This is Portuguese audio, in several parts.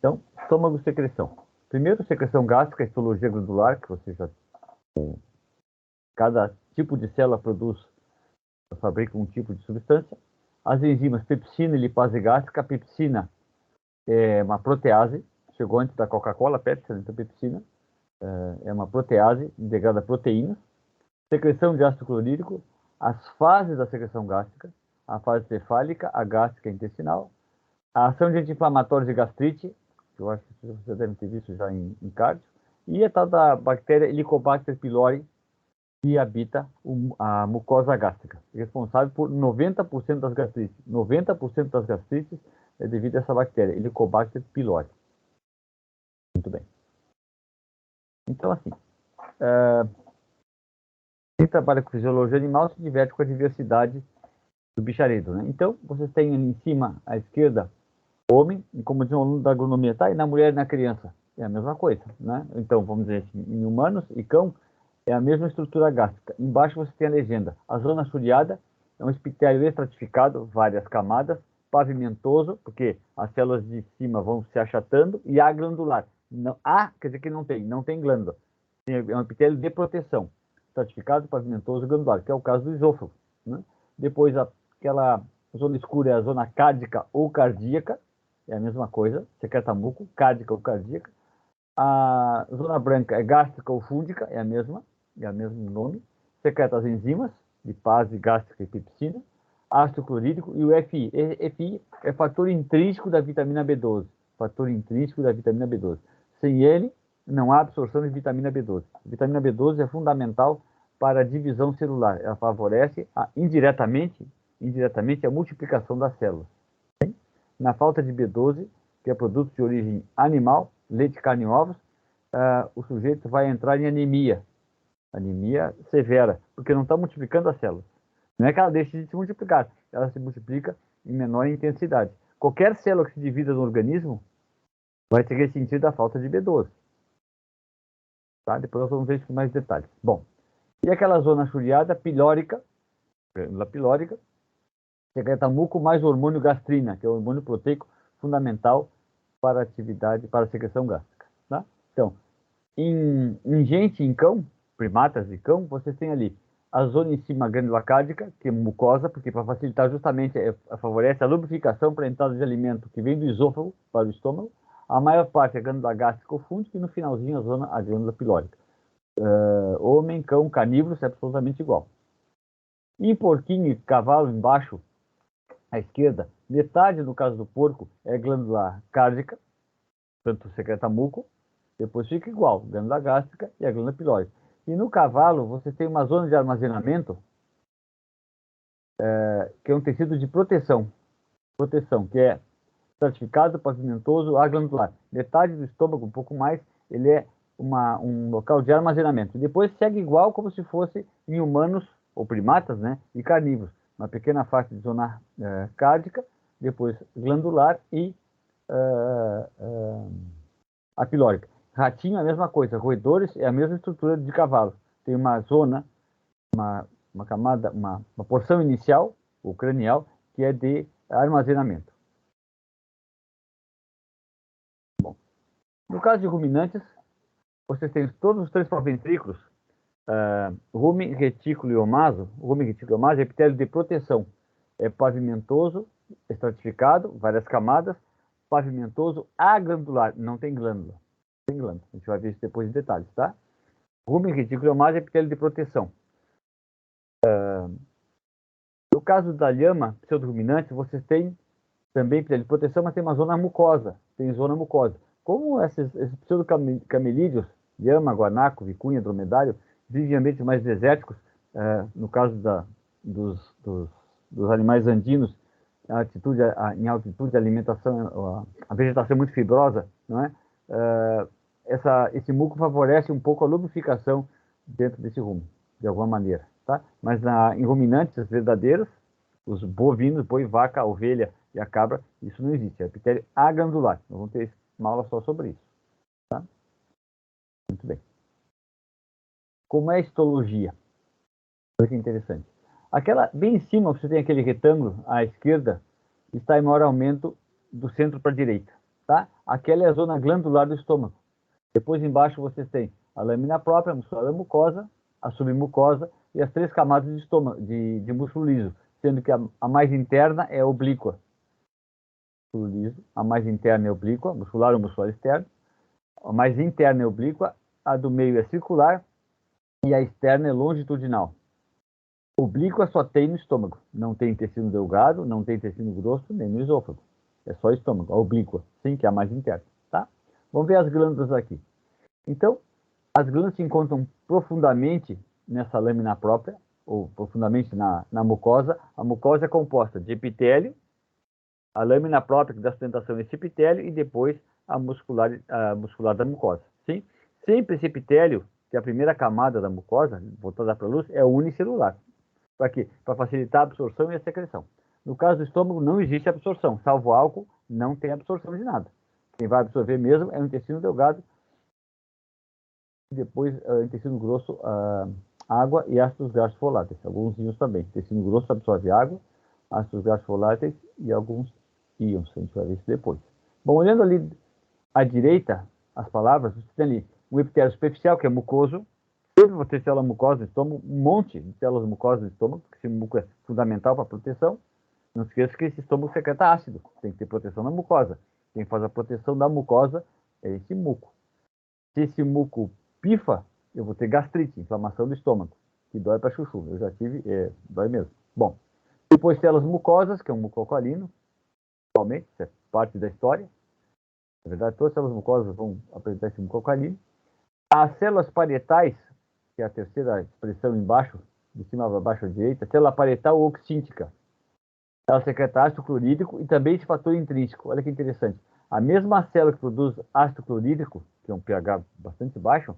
Então, estômago e secreção. Primeiro, secreção gástrica, histologia glandular, que você já... Cada tipo de célula fabrica um tipo de substância. As enzimas pepsina e lipase gástrica. A pepsina é uma protease, chegou antes da Coca-Cola, Pepsi, então pepsina é uma protease, degrada proteínas. Secreção de ácido clorídrico, as fases da secreção gástrica, a fase cefálica, a gástrica intestinal, a ação de anti-inflamatórios e gastrite, que eu acho que você deve ter visto já em cardio, e a tal da bactéria Helicobacter pylori, que habita a mucosa gástrica, responsável por 90% das gastrites. 90% das gastrites é devido a essa bactéria, Helicobacter pylori. Muito bem. Então, assim, quem trabalha com fisiologia animal se diverte com a diversidade do bicharedo, né? Então, vocês têm ali em cima, à esquerda, homem, e como diz um aluno da agronomia, tá? E na mulher e na criança? É a mesma coisa, né? Então, vamos dizer assim, em humanos e cão, é a mesma estrutura gástrica. Embaixo você tem a legenda. A zona churiada é um epitélio estratificado, várias camadas, pavimentoso, porque as células de cima vão se achatando, e aglandular. Não, quer dizer que não tem glândula. É um epitélio de proteção, estratificado, pavimentoso, glandular, que é o caso do esôfago, né? Depois, aquela zona escura é a zona cárdica ou cardíaca, é a mesma coisa, secreta muco, cárdica ou cardíaca. A zona branca é gástrica ou fúngica, é o mesmo nome. Secreta as enzimas, lipase, gástrica e pepsina, ácido clorídrico e o FI. FI é fator intrínseco da vitamina B12. Fator intrínseco da vitamina B12. Sem ele, não há absorção de vitamina B12. A vitamina B12 é fundamental para a divisão celular. Ela favorece indiretamente a multiplicação das células. Na falta de B12, que é produto de origem animal, leite, carne e ovos, o sujeito vai entrar em anemia severa, porque não está multiplicando as células. Não é que ela deixe de se multiplicar, ela se multiplica em menor intensidade. Qualquer célula que se divida no organismo vai ter ressentido a falta de B12. Tá? Depois nós vamos ver isso com mais detalhes. Bom, e aquela zona churiada pilórica, glândula pilórica, secreta muco mais o hormônio gastrina, que é o hormônio proteico fundamental para a atividade, para a secreção gástrica. Tá? Então, em gente, em cão, primatas e cão, vocês têm ali a zona em cima, a glândula cárdica, que é mucosa, porque para facilitar justamente, favorece a lubrificação para a entrada de alimento que vem do esôfago para o estômago. A maior parte é a glândula gástrica ou fúngica e no finalzinho a glândula pilórica. Homem, cão, carnívoros é absolutamente igual. Em porquinho e cavalo, embaixo, à esquerda, metade, no caso do porco, é glândula cárdica, tanto secreta muco, depois fica igual, glândula gástrica e a glândula pilórica. E no cavalo, você tem uma zona de armazenamento, que é um tecido de proteção, que é estratificado, pavimentoso, aglandular. Metade do estômago, um pouco mais, ele é um local de armazenamento. E depois segue igual como se fosse em humanos ou primatas, né, e carnívoros. Uma pequena faixa de zona cárdica, depois glandular e a pilórica. Ratinho é a mesma coisa, roedores é a mesma estrutura de cavalo. Tem uma zona, uma camada, uma porção inicial, ou cranial, que é de armazenamento. Bom, no caso de ruminantes, vocês têm todos os três proventrículos, rumen, retículo e omaso. O rumen, retículo e omaso é epitélio de proteção. É pavimentoso, estratificado, várias camadas, pavimentoso, aglandular, não tem glândula. A gente vai ver isso depois em detalhes, tá? Rumen, retículo e omaso é epitélio de proteção. No caso da lhama pseudo-ruminante, vocês têm também epitélio de proteção, mas tem uma zona mucosa. Como esses pseudo-camelídeos, lhama, guanaco, vicunha, dromedário, vivem em ambientes mais desérticos, no caso dos animais andinos, em altitude, a alimentação, a vegetação é muito fibrosa, não é? Esse muco favorece um pouco a lubrificação dentro desse rumo, de alguma maneira, tá? Mas em ruminantes verdadeiros, os bovinos, boi, vaca, ovelha e a cabra, isso não existe, é epitélio aglandular. Nós vamos ter uma aula só sobre isso, tá? Muito bem. Como é a histologia? Olha que interessante. Bem em cima, você tem aquele retângulo à esquerda, está em maior aumento do centro para a direita. tá? Aquela é a zona glandular do estômago. Depois embaixo vocês têm a lâmina própria, a musculatura mucosa, a submucosa e as 3 camadas de estômago, de músculo liso, sendo que a mais interna é a oblíqua. Liso, a mais interna é oblíqua, muscular ou muscular externo. A mais interna é oblíqua, a do meio é circular e a externa é longitudinal. Oblíqua só tem no estômago, não tem intestino delgado, não tem intestino grosso, nem no esôfago. É só estômago, a oblíqua, sim, que é a mais interna, tá? Vamos ver as glândulas aqui. Então, as glândulas se encontram profundamente nessa lâmina própria, ou profundamente na mucosa. A mucosa é composta de epitélio, a lâmina própria que dá sustentação a esse epitélio e depois a muscular da mucosa. Sim? Sempre esse epitélio, que é a primeira camada da mucosa, voltada para a luz, é unicelular. Para quê? Para facilitar a absorção e a secreção. No caso do estômago, não existe absorção. Salvo álcool, não tem absorção de nada. Quem vai absorver mesmo é o intestino delgado e depois o intestino grosso, água e ácidos graxos voláteis. Alguns íons também. O intestino grosso absorve água, ácidos graxos voláteis e alguns íons. A gente vai ver isso depois. Bom, olhando ali à direita, as palavras, você tem ali um epitélio superficial, que é mucoso. Sempre você tem célula mucosa no estômago, um monte de células mucosas no estômago, porque esse muco é fundamental para a proteção. Não se esqueça que esse estômago secreta ácido, tem que ter proteção na mucosa. Quem faz a proteção da mucosa é esse muco. Se esse muco pifa, eu vou ter gastrite, inflamação do estômago, que dói para chuchu. Eu já tive, dói mesmo. Bom, depois células mucosas, que é um muco alcalino, atualmente, isso é parte da história. Na verdade, todas as células mucosas vão apresentar esse muco alcalino. As células parietais, que é a terceira expressão embaixo, de cima para baixo à direita, célula parietal oxíntica. Ela secreta ácido clorídrico e também esse fator intrínseco. Olha que interessante. A mesma célula que produz ácido clorídrico, que é um pH bastante baixo,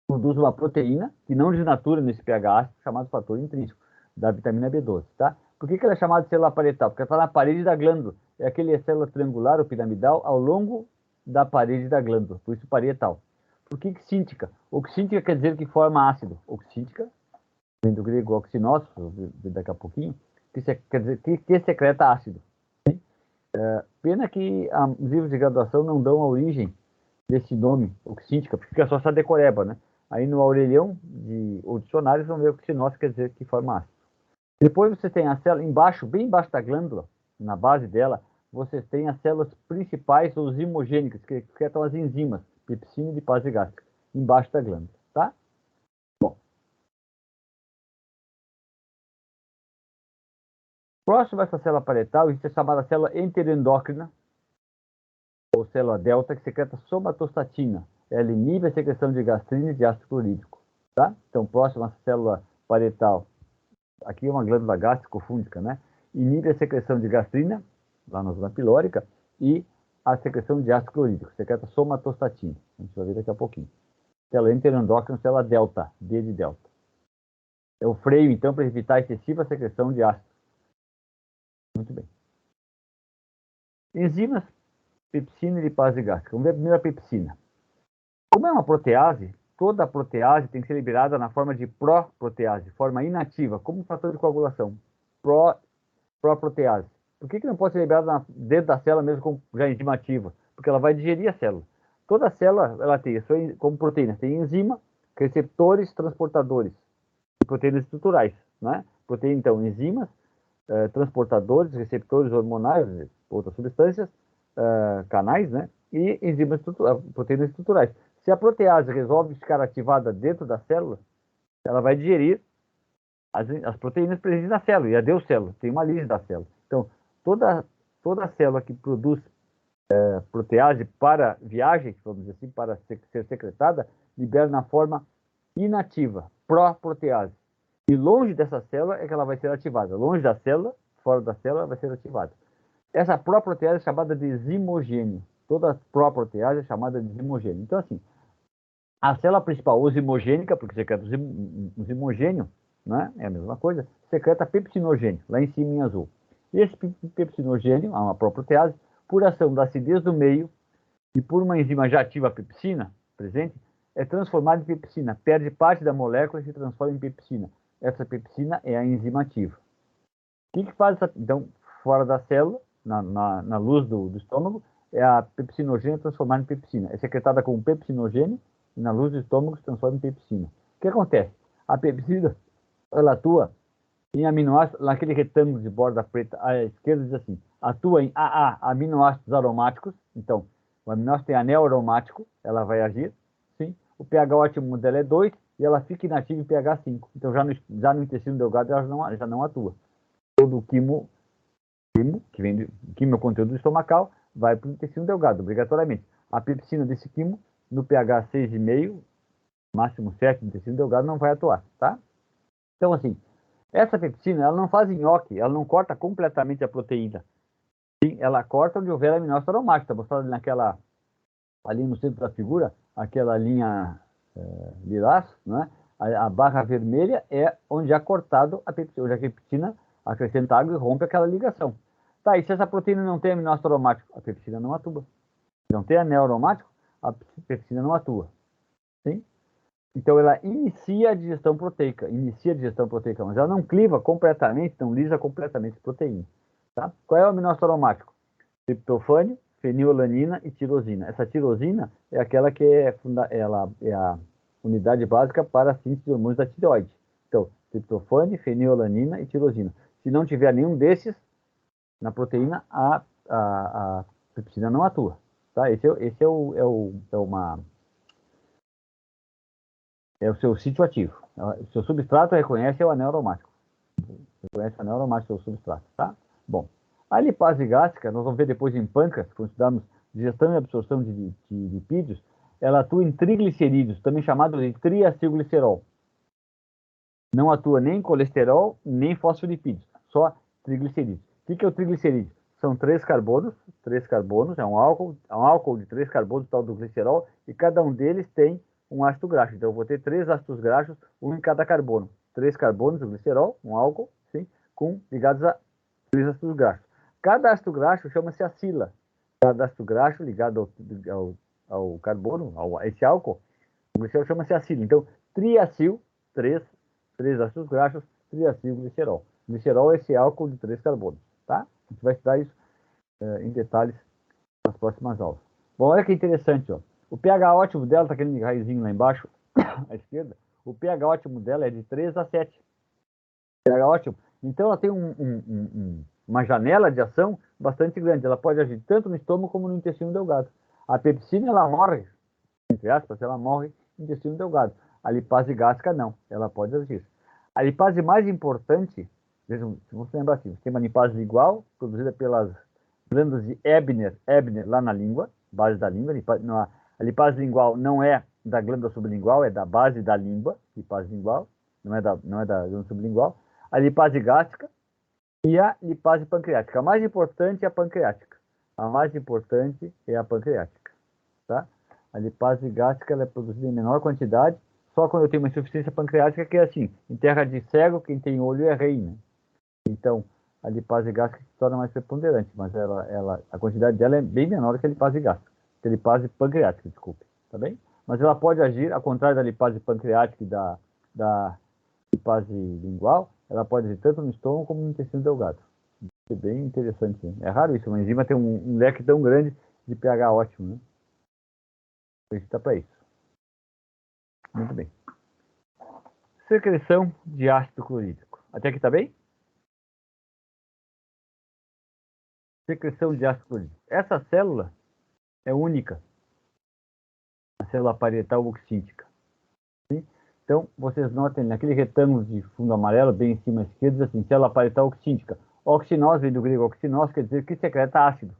produz uma proteína que não desnatura nesse pH ácido, chamado fator intrínseco, da vitamina B12, tá? Por que ela é chamada de célula parietal? Porque ela está na parede da glândula. É aquele célula triangular ou piramidal ao longo da parede da glândula, por isso parietal. Por que oxíntica? Oxíntica quer dizer que forma ácido. Oxíntica, vem do grego oxinós, daqui a pouquinho, que quer dizer que secreta ácido. Pena que os livros de graduação não dão a origem desse nome, oxíntica, porque fica só essa decoreba, né? Aí no Aurelião, ou dicionários, vão ver oxinós, quer dizer que forma ácido. Depois você tem a célula embaixo, bem embaixo da glândula, na base dela, vocês têm as células principais ou zimogênicas, que secretam as enzimas, pepsina e lipase gástrica, embaixo da glândula, tá? Bom. Próximo a essa célula parietal, existe a chamada célula enteroendócrina, ou célula delta, que secreta somatostatina. Ela inibe a secreção de gastrina e de ácido clorídrico, tá? Então, próximo a essa célula parietal, aqui é uma glândula gástrico-fúngica, né? Inibe a secreção de gastrina, lá na zona pilórica, e a secreção de ácido clorídrico, secreta somatostatina. A gente vai ver daqui a pouquinho. Célula enteroendócrina, célula delta, D de delta. É o freio, então, para evitar excessiva secreção de ácido. Muito bem. Enzimas, pepsina e lipase gástrica. Vamos ver primeiro a pepsina. Como é uma protease, toda protease tem que ser liberada na forma de protease, forma inativa, como fator de coagulação. Protease. Por que não pode ser liberada dentro da célula mesmo como já enzima ativa? Porque ela vai digerir a célula. Toda célula ela tem, como proteína, tem enzima, receptores, transportadores, e proteínas estruturais, né? Proteína, então, enzimas, transportadores, receptores hormonais, outras substâncias, canais, né? E enzimas proteínas estruturais. Se a protease resolve ficar ativada dentro da célula, ela vai digerir as proteínas presentes na célula, e adeus célula, tem uma lise da célula. Então, toda célula que produz protease para viagem, vamos dizer assim, para ser secretada, libera na forma inativa, protease. E longe dessa célula é que ela vai ser ativada. Longe da célula, fora da célula, vai ser ativada. Essa protease é chamada de zimogênio. Toda protease é chamada de zimogênio. Então, assim, a célula principal, zimogênica, porque secreta o zimogênio, né? É a mesma coisa, secreta pepsinogênio, lá em cima em azul. E esse pepsinogênio, uma protease, por ação da acidez do meio e por uma enzima já ativa, a pepsina, presente, é transformada em pepsina, perde parte da molécula e se transforma em pepsina. Essa pepsina é a enzima ativa. O que faz, então, fora da célula, na luz do estômago, é a pepsinogênio transformada em pepsina. É secretada como pepsinogênio e na luz do estômago se transforma em pepsina. O que acontece? A pepsina, ela atua em aminoácidos, naquele retângulo de borda preta à esquerda diz assim, atua em AA, aminoácidos aromáticos. Então, o aminoácido tem anel aromático, ela vai agir, sim. O pH ótimo dela é 2 e ela fica inativa em pH 5. Então, já no intestino delgado, ela já não atua. Todo o que vem do quimo, conteúdo estomacal, vai para o intestino delgado, obrigatoriamente. A pepsina desse quimo, no pH 6,5, máximo 7 no intestino delgado, não vai atuar, tá? Então, assim, essa pepsina, ela não faz nhoque, ela não corta completamente a proteína. Sim, ela corta onde houver aminoácido aromático, está mostrado ali no centro da figura, aquela linha lilás, né? A barra vermelha é onde é cortado a pepsina, onde a pepsina acrescenta água e rompe aquela ligação. Tá, e se essa proteína não tem aminoácido aromático, a pepsina não atua. Se não tem anel aromático, a pepsina não atua. Sim? Então ela inicia a digestão proteica, mas ela não cliva completamente, não lisa completamente a proteína. Tá? Qual é o aminoácido aromático? Triptofânio, fenilalanina e tirosina. Essa tirosina é aquela que ela é a unidade básica para a síntese de hormônios da tireoide. Então, triptofânio, fenilalanina e tirosina. Se não tiver nenhum desses na proteína, a pepsina não atua. Tá? Esse é o seu sítio ativo. O seu substrato reconhece o anel aromático. Reconhece o anel aromático do seu substrato, tá? Bom, a lipase gástrica, nós vamos ver depois em pâncreas, quando estudarmos digestão e absorção de lipídios, ela atua em triglicerídeos, também chamado de triacilglicerol. Não atua nem em colesterol, nem fosfolipídios, só triglicerídeos. O que é o triglicerídeo? São três carbonos, é um álcool de 3 carbonos, tal do glicerol, e cada um deles tem um ácido graxo. Então, eu vou ter 3 ácidos graxos, um em cada carbono. 3 carbonos, o glicerol, um álcool, sim, ligados a 3 ácidos graxos. Cada ácido graxo chama-se acila. Cada ácido graxo ligado ao carbono, a esse álcool, o glicerol chama-se acila. Então, triacil, 3 ácidos graxos, triacilglicerol. Glicerol é esse álcool de 3 carbonos, tá? A gente vai estudar isso em detalhes nas próximas aulas. Bom, olha que interessante, ó. O pH ótimo dela, tá aquele raizinho lá embaixo, à esquerda, o pH ótimo dela é de 3 a 7. pH ótimo. Então ela tem uma janela de ação bastante grande. Ela pode agir tanto no estômago como no intestino delgado. A pepsina, ela morre, entre aspas, ela morre no intestino delgado. A lipase gástrica, não. Ela pode agir. A lipase mais importante, vejam, se você lembrar assim, tem uma lipase igual, produzida pelas glândulas de Ebner lá na língua, base da língua. A lipase lingual não é da glândula sublingual, é da base da língua, lipase lingual, não é da glândula sublingual. A lipase gástrica e a lipase pancreática. A mais importante é a pancreática. A mais importante é a pancreática, tá? A lipase gástrica ela é produzida em menor quantidade, só quando eu tenho uma insuficiência pancreática, que é assim, em terra de cego, quem tem olho é rei, né? Então, a lipase gástrica se torna mais preponderante, mas a quantidade dela é bem menor que a lipase gástrica, que a lipase pancreática, desculpe, tá bem? Mas ela pode agir, ao contrário da lipase pancreática e da lipase lingual, ela pode agir tanto no estômago como no intestino delgado. É bem interessante, né? É raro isso, uma enzima tem um leque tão grande de pH ótimo, né? A gente está para isso. Muito bem. Secreção de ácido clorídrico. Até aqui está bem? Secreção de ácido clorídrico. Essa célula é única. A célula parietal oxíntica. Sim? Então, vocês notem naquele retângulo de fundo amarelo, bem em cima à esquerda, assim, célula parietal oxíntica. Oxinose vem do grego oxinose, quer dizer que secreta ácido.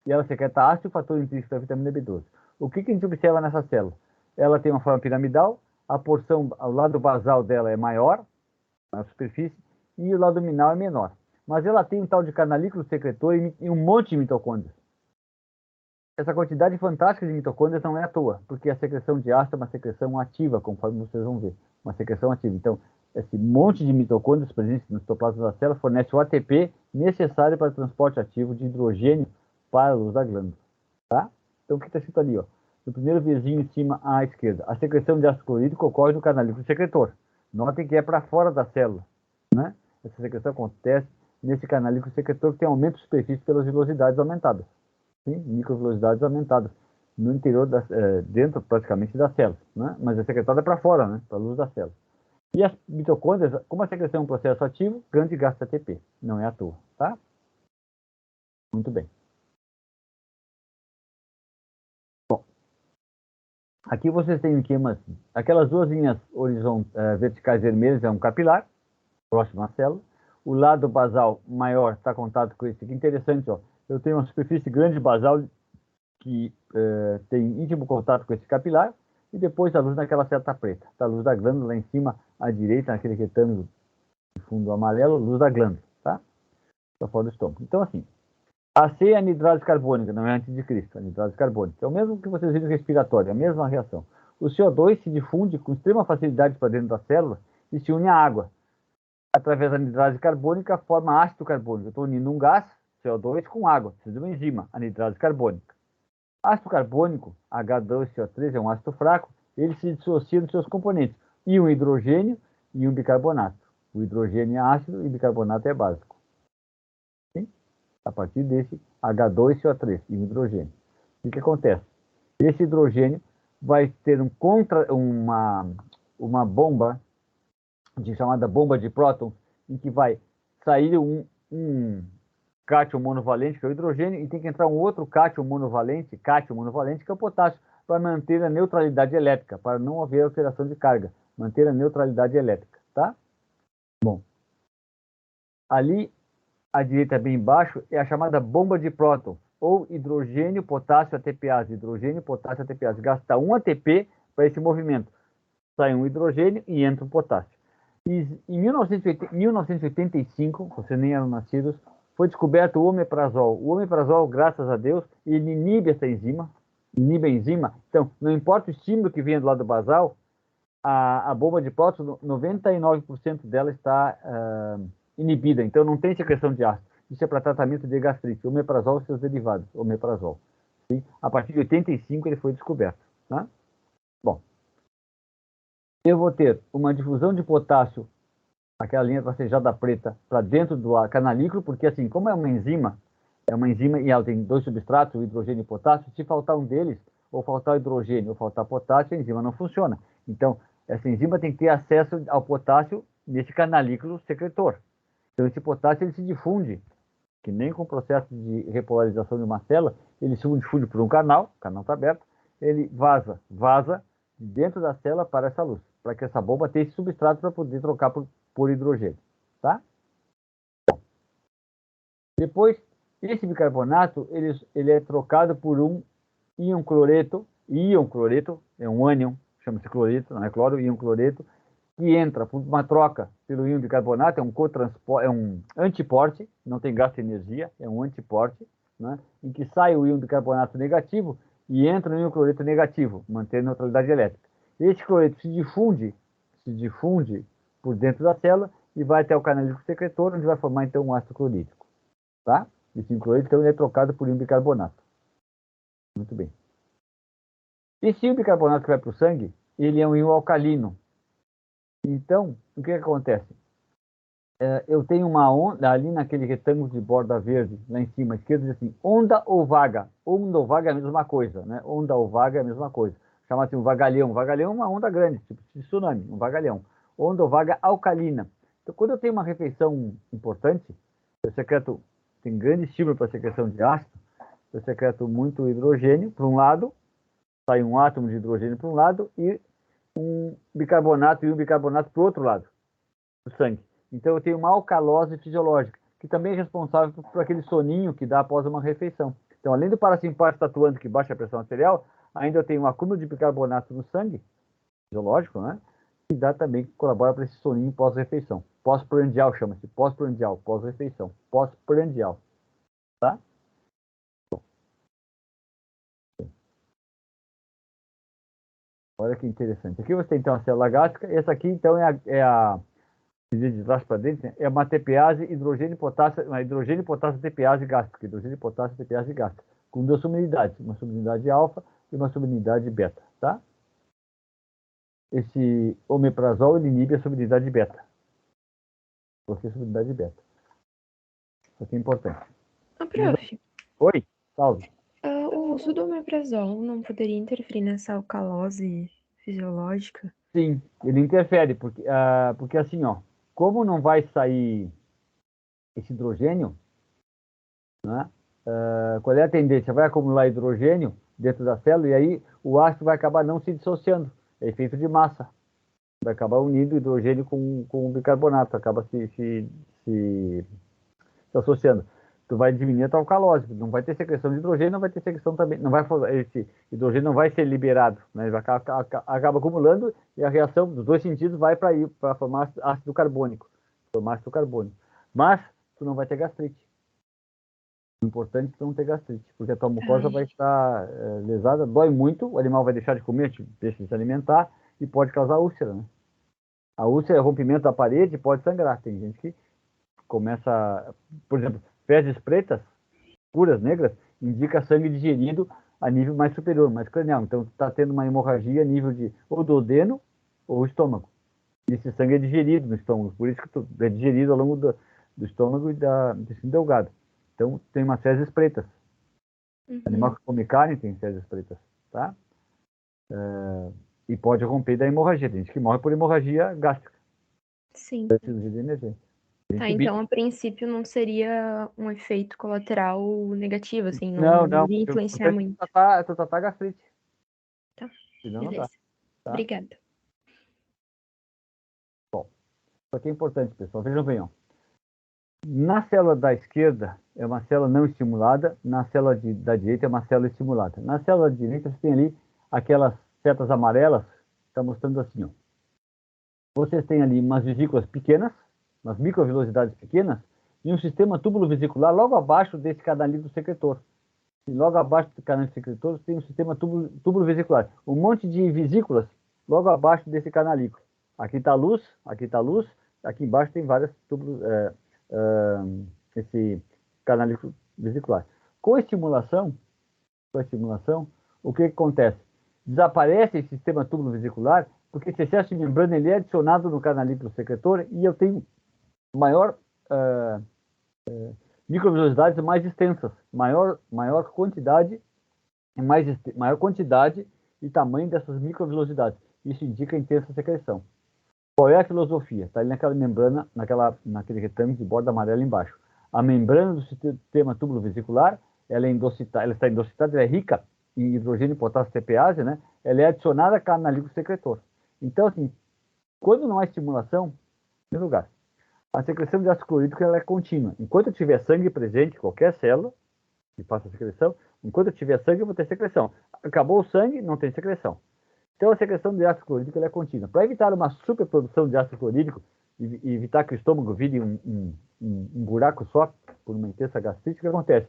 E ela secreta ácido, fator intrínseco da vitamina B12. O que a gente observa nessa célula? Ela tem uma forma piramidal, a porção, o lado basal dela é maior, na superfície, e o lado luminal é menor. Mas ela tem um tal de canalículo secretor e um monte de mitocôndrias. Essa quantidade fantástica de mitocôndrias não é à toa, porque a secreção de ácido é uma secreção ativa, conforme vocês vão ver. Uma secreção ativa. Então, esse monte de mitocôndrias presentes no citoplasma da célula fornece o ATP necessário para o transporte ativo de hidrogênio para a luz da glândula. Tá? Então, o que está escrito ali? Ó? No primeiro vizinho em cima à esquerda. A secreção de ácido clorídrico ocorre no canalículo secretor. Notem que é para fora da célula. Né? Essa secreção acontece nesse canalículo secretor que tem aumento de superfície pelas velocidades aumentadas. sim, microvelocidades aumentadas no interior, dentro praticamente da célula, né? Mas é secretada para fora, né? Para a luz da célula. E as mitocôndrias, como a secreção é um processo ativo, grande gasta ATP, não é à toa, tá? Muito bem. Bom, aqui vocês têm aquelas duas linhas verticais vermelhas é um capilar, próximo à célula. O lado basal maior está contato com esse aqui. Interessante, ó. Eu tenho uma superfície grande basal que tem íntimo contato com esse capilar, e depois a luz naquela seta preta. Tá a luz da glândula lá em cima, à direita, naquele retângulo de fundo amarelo, luz da glândula, tá? Está fora do estômago. Então, assim, AC é anidrase carbônica, não é antes de Cristo, anidrase carbônica. É o mesmo que vocês viram respiratório, a mesma reação. O CO2 se difunde com extrema facilidade para dentro da célula e se une à água. Através da anidrase carbônica, forma ácido carbônico. Eu estou unindo um gás, CO2, com água. Precisa de uma enzima, anidrase carbônica. Ácido carbônico, H2CO3, é um ácido fraco, ele se dissocia dos seus componentes, íon hidrogênio e um bicarbonato. O hidrogênio é ácido e o bicarbonato é básico. Sim? A partir desse H2CO3 e o hidrogênio. O que acontece? Esse hidrogênio vai ter uma bomba, chamada bomba de prótons, em que vai sair um cátion monovalente, que é o hidrogênio, e tem que entrar um outro cátion monovalente, que é o potássio, para manter a neutralidade elétrica, para não haver alteração de carga, manter a neutralidade elétrica, tá? Bom, ali, à direita bem embaixo, é a chamada bomba de prótons, ou hidrogênio, potássio, ATPase, hidrogênio, potássio, ATPase. Gasta um ATP para esse movimento. Sai um hidrogênio e entra um potássio. E em 1985, vocês nem eram nascidos, foi descoberto o omeprazol. O omeprazol, graças a Deus, ele inibe essa enzima, inibe a enzima. Então, não importa o estímulo que venha do lado basal, a bomba de prótons, 99% dela está inibida. Então, não tem secreção de ácido. Isso é para tratamento de gastrite. Omeprazol e seus derivados, omeprazol. Sim? A partir de 85 ele foi descoberto. Tá? Bom, eu vou ter uma difusão de potássio, aquela linha tracejada preta, para dentro do canalículo, porque assim, como é uma enzima e ela tem dois substratos, o hidrogênio e o potássio, se faltar um deles, ou faltar hidrogênio, ou faltar potássio, a enzima não funciona. Então, essa enzima tem que ter acesso ao potássio nesse canalículo secretor. Então, esse potássio ele se difunde, que nem com o processo de repolarização de uma célula, ele se difunde por um canal, o canal está aberto, ele vaza de dentro da célula para essa luz, para que essa bomba tenha esse substrato para poder trocar por hidrogênio, tá? Depois, esse bicarbonato, ele é trocado por um íon cloreto é um ânion, chama-se cloreto, não é cloro, íon cloreto, que entra por uma troca pelo íon bicarbonato, é um antiporte, não tem gasto de energia, é um antiporte, né, em que sai o íon bicarbonato negativo e entra no íon cloreto negativo, mantendo a neutralidade elétrica. Esse cloreto se difunde por dentro da célula e vai até o canalículo secretor, onde vai formar então um ácido clorídrico. Tá? Esse cloreto então, ele é trocado por íon bicarbonato. Muito bem. Esse íon bicarbonato que vai para o sangue, ele é um íon alcalino. Então, o que acontece? Eu tenho uma onda ali naquele retângulo de borda verde, lá em cima, à esquerda, diz assim, onda ou vaga. Onda ou vaga é a mesma coisa, né? Onda ou vaga é a mesma coisa. Chama-se um vagalhão. Vagalhão é uma onda grande, tipo de tsunami, um vagalhão. Onda ou vaga alcalina. Então, quando eu tenho uma refeição importante, eu secreto, tem grande estímulo para a secreção de ácido, eu secreto muito hidrogênio para um lado, sai um átomo de hidrogênio para um lado e um bicarbonato para o outro lado do sangue. Então eu tenho uma alcalose fisiológica, que também é responsável por aquele soninho que dá após uma refeição. Então, além do parasimpático atuante que baixa a pressão arterial, ainda eu tenho um acúmulo de bicarbonato no sangue, fisiológico, né? Que dá também, colabora para esse soninho pós-refeição. Pós-prandial chama-se, pós-prandial, pós-refeição, pós-prandial, tá? Olha que interessante. Aqui você tem então a célula gástrica, essa aqui então de trás para dentro, né? É uma TPase hidrogênio e potássio TPase gástrica, hidrogênio e potássio TPase gástrica, com duas subunidades, uma subunidade alfa e uma subunidade beta, tá? Esse omeprazol ele inibe a subunidade beta. Porque a subunidade beta. Isso aqui é importante. Prof. Oi, salve. O uso do omeprazol não poderia interferir nessa alcalose fisiológica? Sim, ele interfere, porque assim, ó, como não vai sair esse hidrogênio, né? Qual é a tendência? Vai acumular hidrogênio dentro da célula e aí o ácido vai acabar não se dissociando. É efeito de massa. Vai acabar unindo o hidrogênio com o bicarbonato, acaba se associando. Tu vai diminuir a tua alcalose, não vai ter secreção de hidrogênio, não vai ter secreção também, não vai, esse hidrogênio não vai ser liberado, né? Ele vai acaba acumulando e a reação dos dois sentidos vai para formar ácido carbônico, formar ácido carbônico. Mas tu não vai ter gastrite. O importante é tu não ter gastrite, porque a tua mucosa vai estar lesada, dói muito, o animal vai deixar de comer, deixa de se alimentar e pode causar úlcera, né? A úlcera é rompimento da parede e pode sangrar. Tem gente que começa, por exemplo, fezes pretas, puras, negras, indica sangue digerido a nível mais superior, mais cranial. Então, está tendo uma hemorragia a nível de ou duodeno ou estômago. E esse sangue é digerido no estômago, por isso que é digerido ao longo do estômago e do intestino delgado. Então, tem umas fezes pretas. Animal que come carne tem fezes pretas, tá? E pode romper da hemorragia. Tem gente que morre por hemorragia gástrica. Sim. Cirurgia de emergência. Tá, então a princípio não seria um efeito colateral negativo, assim, Não, não não. iria O influenciar importante muito. é tu tratar a gastrite. Tá, Senão não dá. beleza. Tá? Obrigada. Bom, isso aqui é importante, pessoal. Vejam bem, ó. Na célula da esquerda é uma célula não estimulada, na célula da direita é uma célula estimulada. Na célula da direita você tem ali aquelas setas amarelas, está mostrando assim, ó. Vocês têm ali umas vesículas pequenas, umas microvilosidades pequenas, e um sistema túbulo-vesicular logo abaixo desse canalito secretor. E logo abaixo do canalito secretor tem um sistema túbulo-vesicular. Um monte de vesículas logo abaixo desse canalículo. Aqui está a luz, aqui embaixo tem vários túbulos, esse canalículo vesicular. Com a estimulação, o que acontece? Desaparece esse sistema túbulo-vesicular, porque esse excesso de membrana ele é adicionado no canalículo secretor e eu tenho maior microvelocidades mais extensas, maior quantidade e tamanho dessas microvelocidades. Isso indica intensa secreção. Qual é a filosofia? Está ali naquela membrana, naquele retângulo de borda amarela embaixo. A membrana do sistema túbulo-vesicular, ela está endocitada, ela é rica em hidrogênio, potássio, TPase, né? Ela é adicionada a canalículo secretor. Então, assim, quando não há estimulação, em primeiro lugar, a secreção de ácido clorídrico ela é contínua. Enquanto tiver sangue presente, qualquer célula que faça secreção, enquanto tiver sangue, eu vou ter secreção. Acabou o sangue, não tem secreção. Então, a secreção de ácido clorídrico é contínua. Para evitar uma superprodução de ácido clorídrico e evitar que o estômago vire um buraco só por uma intensa gastrite, o que acontece?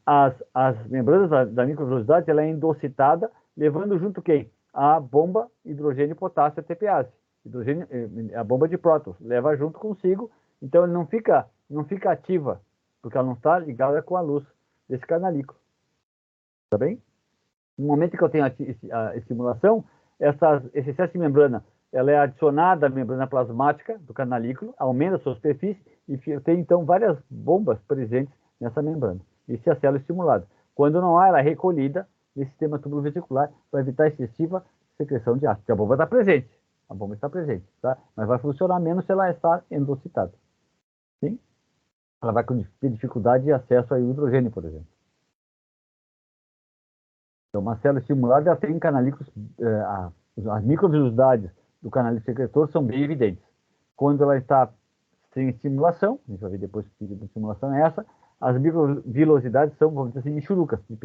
As membranas da microvelocidade ela é endocitada, levando junto quem? A bomba hidrogênio potássio TPase. A bomba de prótons, leva junto consigo, então ele não fica ativa, porque ela não está ligada com a luz desse canalículo. Tá bem? No momento que eu tenho a estimulação, esse excesso de membrana ela é adicionada à membrana plasmática do canalículo, aumenta a sua superfície e tem então várias bombas presentes nessa membrana. Isso é a célula estimulada. Quando não há, ela é recolhida nesse sistema túbulo-vesicular para evitar excessiva secreção de ácido. Porque a bomba está presente. A bomba está presente, tá? Mas vai funcionar menos se ela está endocitada. Sim? Ela vai ter dificuldade de acesso ao hidrogênio, por exemplo. Então, uma célula estimulada ela tem canalículos, as microvelocidades do canalículo secretor são bem evidentes. Quando ela está sem estimulação, a gente vai ver depois que tipo de estimulação é essa, as microvelocidades são, vamos dizer assim, michurucas, de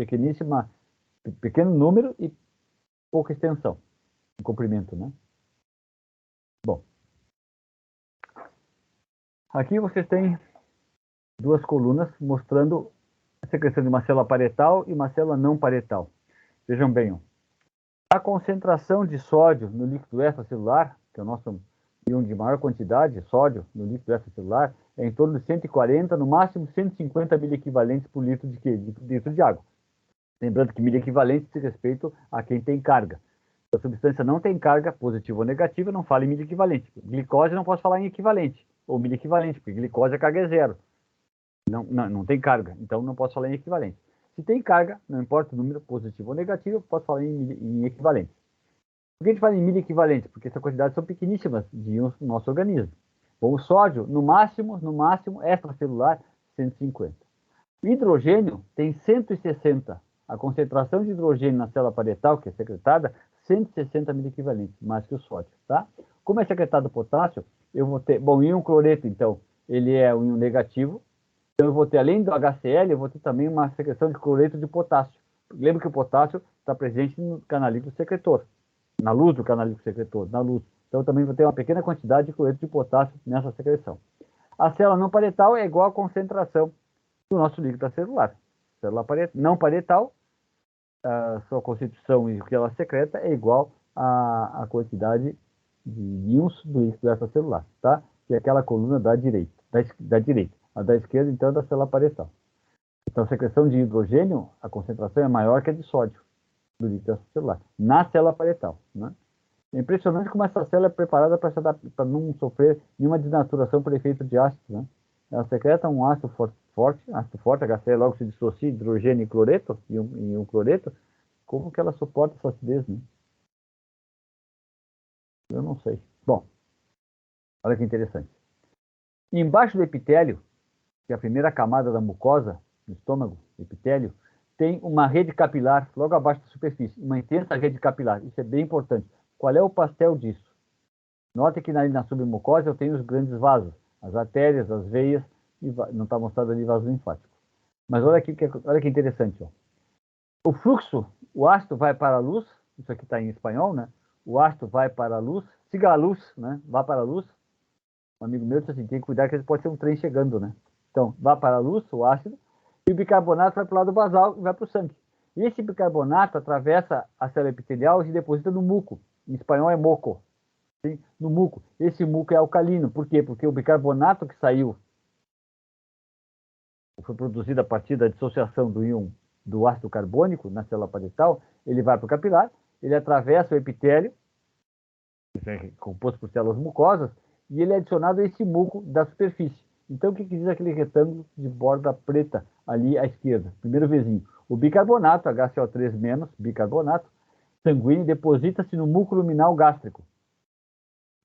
pequeno número e pouca extensão, comprimento, né? Bom, aqui vocês têm duas colunas mostrando a secreção de uma célula parietal e uma célula não parietal. Vejam bem, ó. A concentração de sódio no líquido extracelular, que é o nosso íon de maior quantidade, sódio no líquido extracelular, é em torno de 140, no máximo 150 miliequivalentes por litro de água. Lembrando que miliequivalente diz respeito a quem tem carga. Se a substância não tem carga, positiva ou negativa, não fala em miliequivalente. Glicose não posso falar em equivalente, ou miliequivalente, porque glicose a carga é zero. Não tem carga, então não posso falar em equivalente. Se tem carga, não importa o número positivo ou negativo, eu posso falar em equivalente. Por que a gente fala em milho equivalente? Porque essas quantidades são pequeníssimas de íons no nosso organismo. Bom, o sódio, no máximo, extracelular, 150. O hidrogênio tem 160. A concentração de hidrogênio na célula parietal, que é secretada, 160 miliequivalentes, mais que o sódio, tá? Como é secretado o potássio, eu vou ter... Bom, íon cloreto, então, ele é um íon negativo. Então, eu vou ter, além do HCl, eu vou ter também uma secreção de cloreto de potássio. Lembra que o potássio está presente no canalículo secretor, na luz do canalículo secretor, na luz. Então, eu também vou ter uma pequena quantidade de cloreto de potássio nessa secreção. A célula não parietal é igual à concentração do nosso líquido celular. Célula não parietal, a sua constituição e o que ela secreta é igual à quantidade de íons do líquido extracelular, tá? Que é aquela coluna da direita. A da esquerda, então, é da célula parietal. Então, a secreção de hidrogênio, a concentração é maior que a de sódio do líquido extracelular, na célula parietal, né? É impressionante como essa célula é preparada para não sofrer nenhuma desnaturação por efeito de ácido, né? Ela secreta um ácido forte, HCl logo se dissocia hidrogênio e cloreto, e um cloreto. Como que ela suporta essa acidez, né? Eu não sei. Bom, olha que interessante. Embaixo do epitélio, que é a primeira camada da mucosa do estômago, epitélio, tem uma rede capilar logo abaixo da superfície, uma intensa rede capilar. Isso é bem importante. Qual é o pastel disso? Note que na submucosa eu tenho os grandes vasos, as artérias, as veias, e não está mostrado ali vaso linfático. Mas olha que interessante. Ó. O fluxo, o ácido vai para a luz, isso aqui está em espanhol, né? O ácido vai para a luz, siga a luz, né? Vá para a luz. Um amigo meu disse assim, tem que cuidar que pode ser um trem chegando, né? Então, vá para a luz, o ácido, e o bicarbonato vai para o lado basal e vai para o sangue. E esse bicarbonato atravessa a célula epitelial e se deposita no muco. Em espanhol é moco. Sim? No muco. Esse muco é alcalino. Por quê? Porque o bicarbonato que saiu, foi produzido a partir da dissociação do íon do ácido carbônico na célula parietal, ele vai para o capilar, ele atravessa o epitélio, que é composto por células mucosas, e ele é adicionado a esse muco da superfície. Então, o que diz aquele retângulo de borda preta ali à esquerda? Primeiro vizinho. O bicarbonato, HCO3-, bicarbonato, sanguíneo, deposita-se no muco luminal gástrico.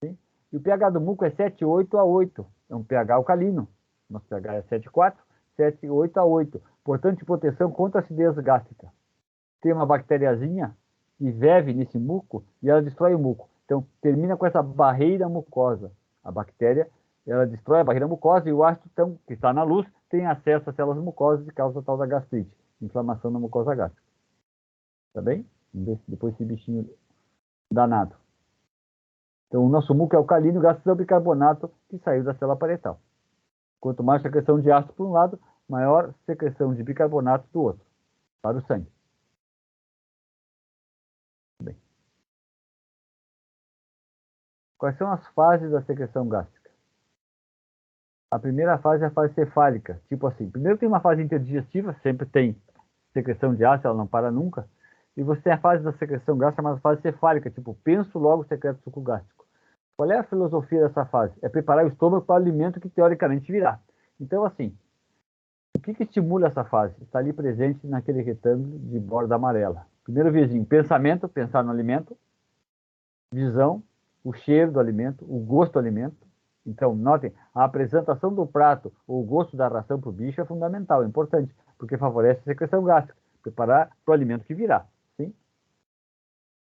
Sim? E o pH do muco é 7,8 a 8. É um pH alcalino. Nosso pH é 7,4, 7,8 a 8. Portanto, de proteção contra a acidez gástrica. Tem uma bactériazinha que vive nesse muco e ela destrói o muco. Então, termina com essa barreira mucosa. A bactéria, ela destrói a barreira mucosa e o ácido, então, que está na luz, tem acesso às células mucosas e causa tal da gastrite, inflamação na mucosa gástrica. Tá bem? Vamos ver depois esse bichinho danado. Então, o nosso muco é alcalino graças ao bicarbonato que saiu da célula parietal. Quanto mais secreção de ácido por um lado, maior secreção de bicarbonato do outro, para o sangue. Bem. Quais são as fases da secreção gástrica? A primeira fase é a fase cefálica, tipo assim. Primeiro tem uma fase interdigestiva, sempre tem secreção de ácido, ela não para nunca. E você tem a fase da secreção gástrica, chamada fase cefálica, tipo, penso, logo secreto suco gástrico. Qual é a filosofia dessa fase? É preparar o estômago para o alimento que teoricamente virá. Então, assim, o que estimula essa fase? Está ali presente naquele retângulo de borda amarela. Primeiro vizinho, pensamento, pensar no alimento. Visão, o cheiro do alimento, o gosto do alimento. Então, notem, a apresentação do prato ou o gosto da ração para o bicho é fundamental, é importante, porque favorece a secreção gástrica, preparar para o alimento que virá. Sim?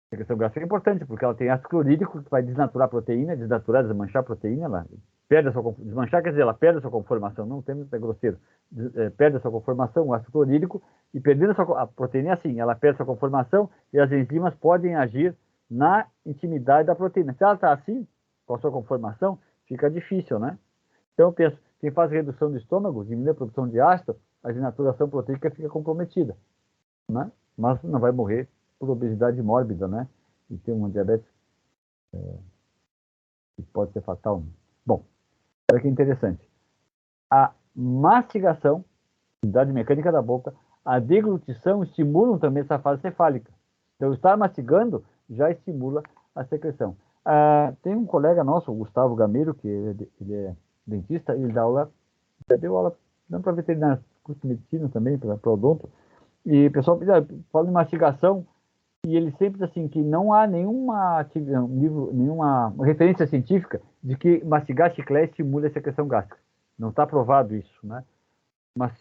A secreção gástrica é importante, porque ela tem ácido clorídrico que vai desnaturar a proteína, desmanchar a proteína, ela perde a sua, desmanchar quer dizer, ela perde a sua conformação, não tem é grosseiro, perde a sua conformação, o ácido clorídrico, e perdendo a proteína é assim, ela perde a sua conformação e as enzimas podem agir na intimidade da proteína. Se ela está assim, com a sua conformação, fica difícil, né? Então eu penso, quem faz redução do estômago, diminui a produção de ácido, a desnaturação proteica fica comprometida, né? Mas não vai morrer por obesidade mórbida, né? E ter uma diabetes que pode ser fatal. Bom, olha que interessante. A mastigação, atividade mecânica da boca, a deglutição estimulam também essa fase cefálica. Então, estar mastigando já estimula a secreção. Tem um colega nosso, o Gustavo Gameiro, que ele é dentista, ele dá aula, deu aula não para veterinário, curso de medicina também, para odonto, E o pessoal fala de mastigação, e ele sempre diz assim, que não há nenhuma referência científica de que mastigar chiclete estimula a secreção gástrica. Não está provado isso, né? Mas,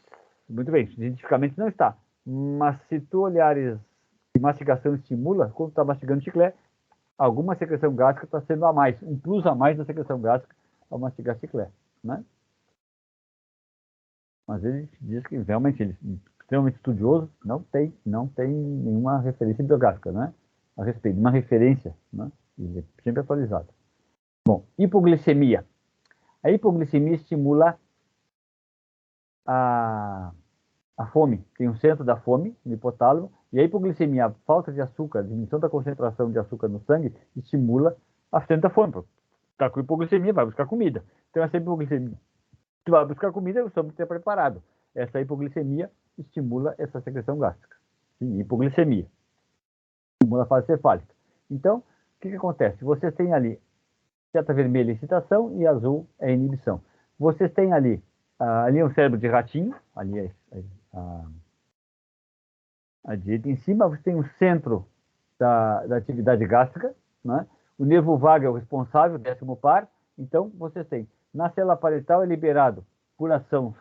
muito bem, cientificamente não está. Mas se tu olhares que mastigação estimula, quando tu está mastigando chiclete, alguma secreção gástrica está sendo a mais, um plus a mais na secreção gástrica ao mastigar chiclete, né? Mas ele diz que realmente ele é extremamente estudioso, não tem nenhuma referência bibliográfica, né? A respeito, uma referência, né? Ele é sempre atualizado. Bom, hipoglicemia. A hipoglicemia estimula a fome, tem um centro da fome no hipotálamo, e a hipoglicemia, a falta de açúcar, a diminuição da concentração de açúcar no sangue, estimula a centro da fome. Está com hipoglicemia, vai buscar comida. Então, essa hipoglicemia, tu vai buscar comida, o estômago está preparado. Essa hipoglicemia estimula essa secreção gástrica. Sim, hipoglicemia. Estimula a fase cefálica. Então, o que acontece? Vocês têm ali seta vermelha é excitação e azul é inibição. Vocês têm ali é um cérebro de ratinho, ali é a direita em cima, você tem um centro da atividade gástrica, né? O nervo vago é o responsável, décimo par. Então, vocês têm, na célula parietal é liberado por ação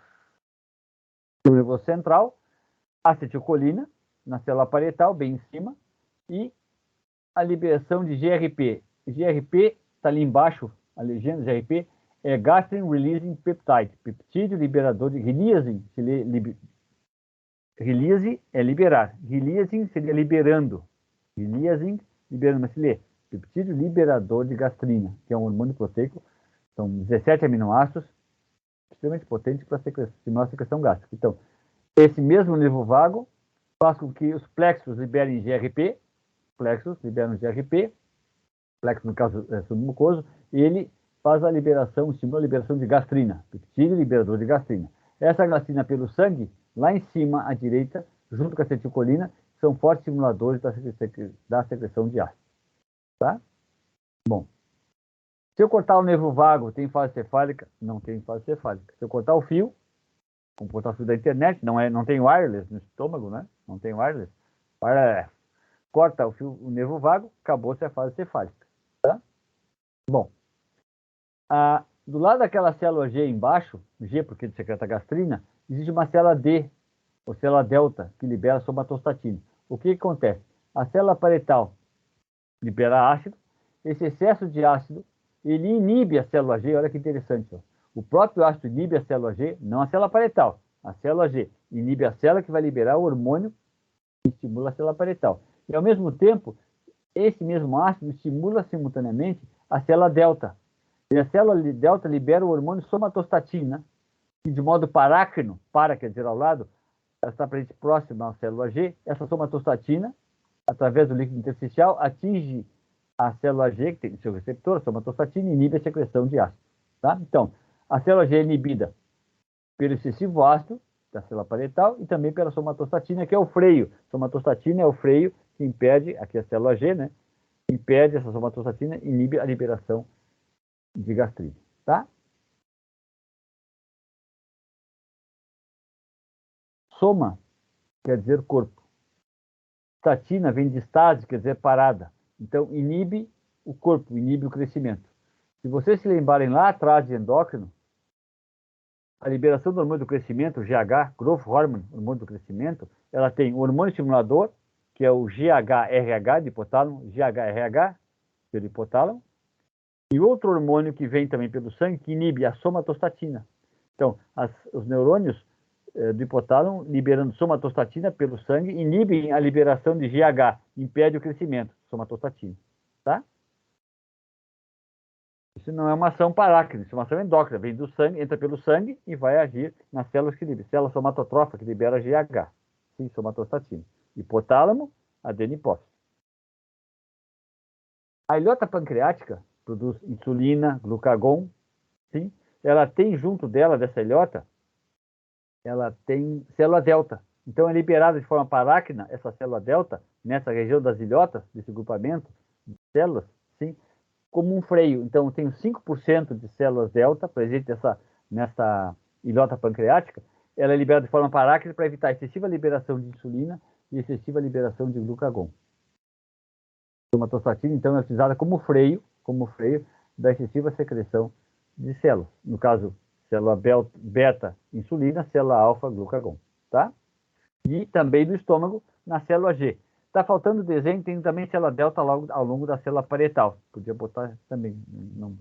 do nervo central, acetilcolina, na célula parietal, bem em cima, e a liberação de GRP. GRP está ali embaixo, a legenda GRP é Gastrin Releasing Peptide, peptídeo liberador de releasing, release é liberar, releasing seria liberando, releasing, liberando, mas se lê, peptídeo liberador de gastrina, que é um hormônio proteico, são 17 aminoácidos, extremamente potentes para estimular a secreção gástrica. Então, esse mesmo nervo vago faz com que os plexos liberem GRP, plexos liberam GRP, plexo no caso é submucoso, e ele faz a liberação, estimula a liberação de gastrina, peptídeo liberador de gastrina. Essa gastrina pelo sangue, lá em cima à direita, junto com a acetilcolina, são fortes estimuladores da secreção de ácido. Tá? Bom, se eu cortar o nervo vago, tem fase cefálica? Não tem fase cefálica. Se eu cortar o fio, como cortar o fio da internet, não tem wireless no estômago, né? Não tem wireless. Corta o nervo vago, acabou-se a fase cefálica. Tá? Bom, do lado daquela célula G embaixo, G porque ele secreta gastrina, existe uma célula D, ou célula delta, que libera somatostatina. O que acontece? A célula parietal libera ácido, esse excesso de ácido, ele inibe a célula G, olha que interessante. Ó. O próprio ácido inibe a célula G, não a célula parietal, a célula G inibe a célula que vai liberar o hormônio que estimula a célula parietal. E ao mesmo tempo, esse mesmo ácido estimula simultaneamente a célula delta. E a célula delta libera o hormônio somatostatina, que de modo parácrino, quer dizer ao lado, ela está presente próxima à célula G, essa somatostatina, através do líquido intersticial, atinge a célula G, que tem seu receptor, a somatostatina, e inibe a secreção de ácido. Tá? Então, a célula G é inibida pelo excessivo ácido da célula parietal e também pela somatostatina, que é o freio. Somatostatina é o freio que impede, aqui a célula G, né? Impede essa somatostatina, inibe a liberação de gastrite, tá? Soma quer dizer corpo. Statina vem de stase, quer dizer parada. Então, inibe o corpo, inibe o crescimento. Se vocês se lembrarem lá atrás de endócrino, a liberação do hormônio do crescimento, GH, Growth Hormone, hormônio do crescimento, ela tem o hormônio estimulador, que é o GHRH de hipotálamo, GHRH pelo hipotálamo, e outro hormônio que vem também pelo sangue, que inibe a somatostatina. Então, os neurônios do hipotálamo, liberando somatostatina pelo sangue, inibem a liberação de GH, impede o crescimento, somatostatina. Tá? Isso não é uma ação parácrina, isso é uma ação endócrina, vem do sangue, entra pelo sangue e vai agir nas células que liberam, célula somatotrófica que libera GH, sim, somatostatina. Hipotálamo, adenipócito. A ilhota pancreática produz insulina, glucagon, sim, ela tem junto dela, dessa ilhota, ela tem célula delta. Então é liberada de forma parácrina essa célula delta, nessa região das ilhotas, desse grupamento de células, sim, como um freio. Então eu tenho 5% de células delta presente nessa ilhota pancreática. ela é liberada de forma parácrita para evitar excessiva liberação de insulina e excessiva liberação de glucagon. A somatostatina, então, é utilizada como freio da excessiva secreção de células. No caso, célula beta, insulina, célula alfa, glucagon. Tá? E também do estômago, na célula G. Está faltando desenho, tem também célula delta ao longo da célula parietal. Podia botar também, não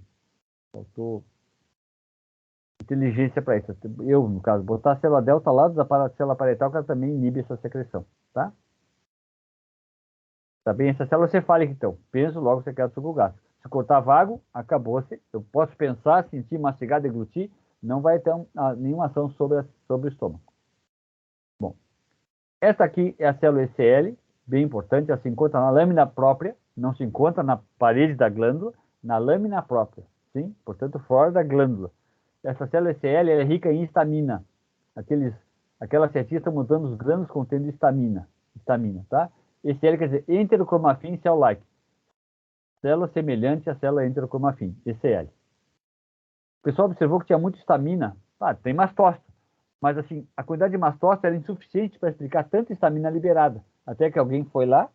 faltou inteligência para isso. Eu, no caso, botar a célula delta ao lado da célula parietal, que ela também inibe essa secreção. Tá? Tá bem? Essa célula cefálica, então. Penso, logo você quer suco gástrico. Se cortar vago, acabou-se. Eu posso pensar, sentir, mastigar, deglutir, não vai ter nenhuma ação sobre o estômago. Bom, essa aqui é a célula ECL, bem importante, ela se encontra na lâmina própria, não se encontra na parede da glândula, na lâmina própria, sim? Portanto, fora da glândula. Essa célula ECL é rica em histamina. Aquelas setinhas estão montando os grânulos contendo histamina, tá? ECL quer dizer enterocromafim cell-like. Célula semelhante à célula enterocromafim, ECL. O pessoal observou que tinha muita histamina. Tem mastócito. Mas assim, a quantidade de mastócito era insuficiente para explicar tanta histamina liberada. Até que alguém foi lá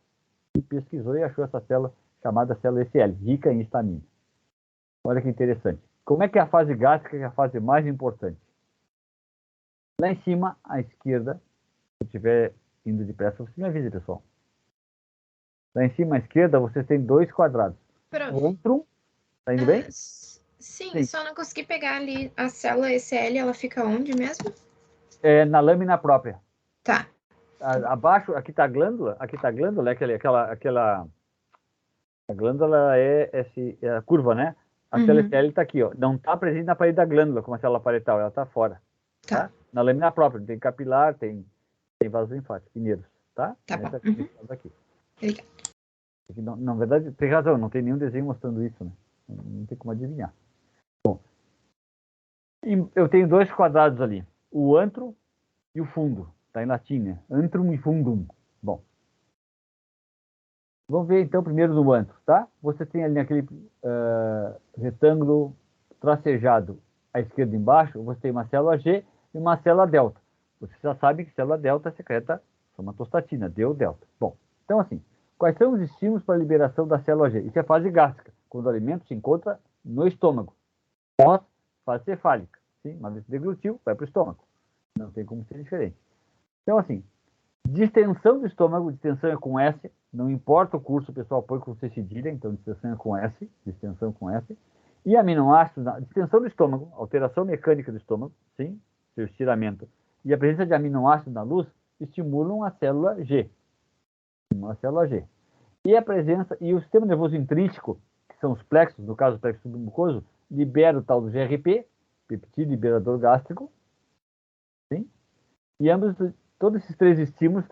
e pesquisou e achou essa célula chamada célula ECL, rica em histamina. Olha que interessante. Como é que é a fase gástrica, que é a fase mais importante? Lá em cima, à esquerda, se eu estiver indo depressa, você me avisa, pessoal. Lá em cima à esquerda, você tem dois quadrados. Outro, tá indo bem? Sim, só não consegui pegar ali a célula ECL, ela fica onde mesmo? É na lâmina própria. Tá. Abaixo, aqui está a glândula, a glândula é a curva, né? A célula ECL está aqui, ó. Não está presente na parede da glândula, como a célula parietal, ela está fora. Tá? Na lâmina própria, tem capilar, tem vasos linfáticos, pinheiros, tá? Tá bom. Aqui. Obrigada. Aqui, na verdade, tem razão, não tem nenhum desenho mostrando isso, né? Não tem como adivinhar. Bom, eu tenho dois quadrados ali, o antro e o fundo, está em latim, né? Antrum e fundum. Bom, vamos ver então primeiro no antro, tá? Você tem ali naquele retângulo tracejado à esquerda embaixo, você tem uma célula G e uma célula delta. Você já sabe que célula delta secreta somatostatina, deu delta. Bom, então assim, quais são os estímulos para a liberação da célula G? Isso é fase gástrica, quando o alimento se encontra no estômago. Pós, fase cefálica. Sim? Uma vez que deglutiu, vai para o estômago. Não tem como ser diferente. Então assim, distensão do estômago, distensão é com S, não importa o curso, o pessoal põe com C cedilha, então distensão é com S, distensão com S. E aminoácidos, distensão do estômago, alteração mecânica do estômago, sim, seu estiramento. E a presença de aminoácidos na luz estimulam a célula G. E a presença, e o sistema nervoso intrínseco, que são os plexos, no caso o plexo submucoso, libera o tal do GRP, peptídeo liberador gástrico, sim? E todos esses três estímulos,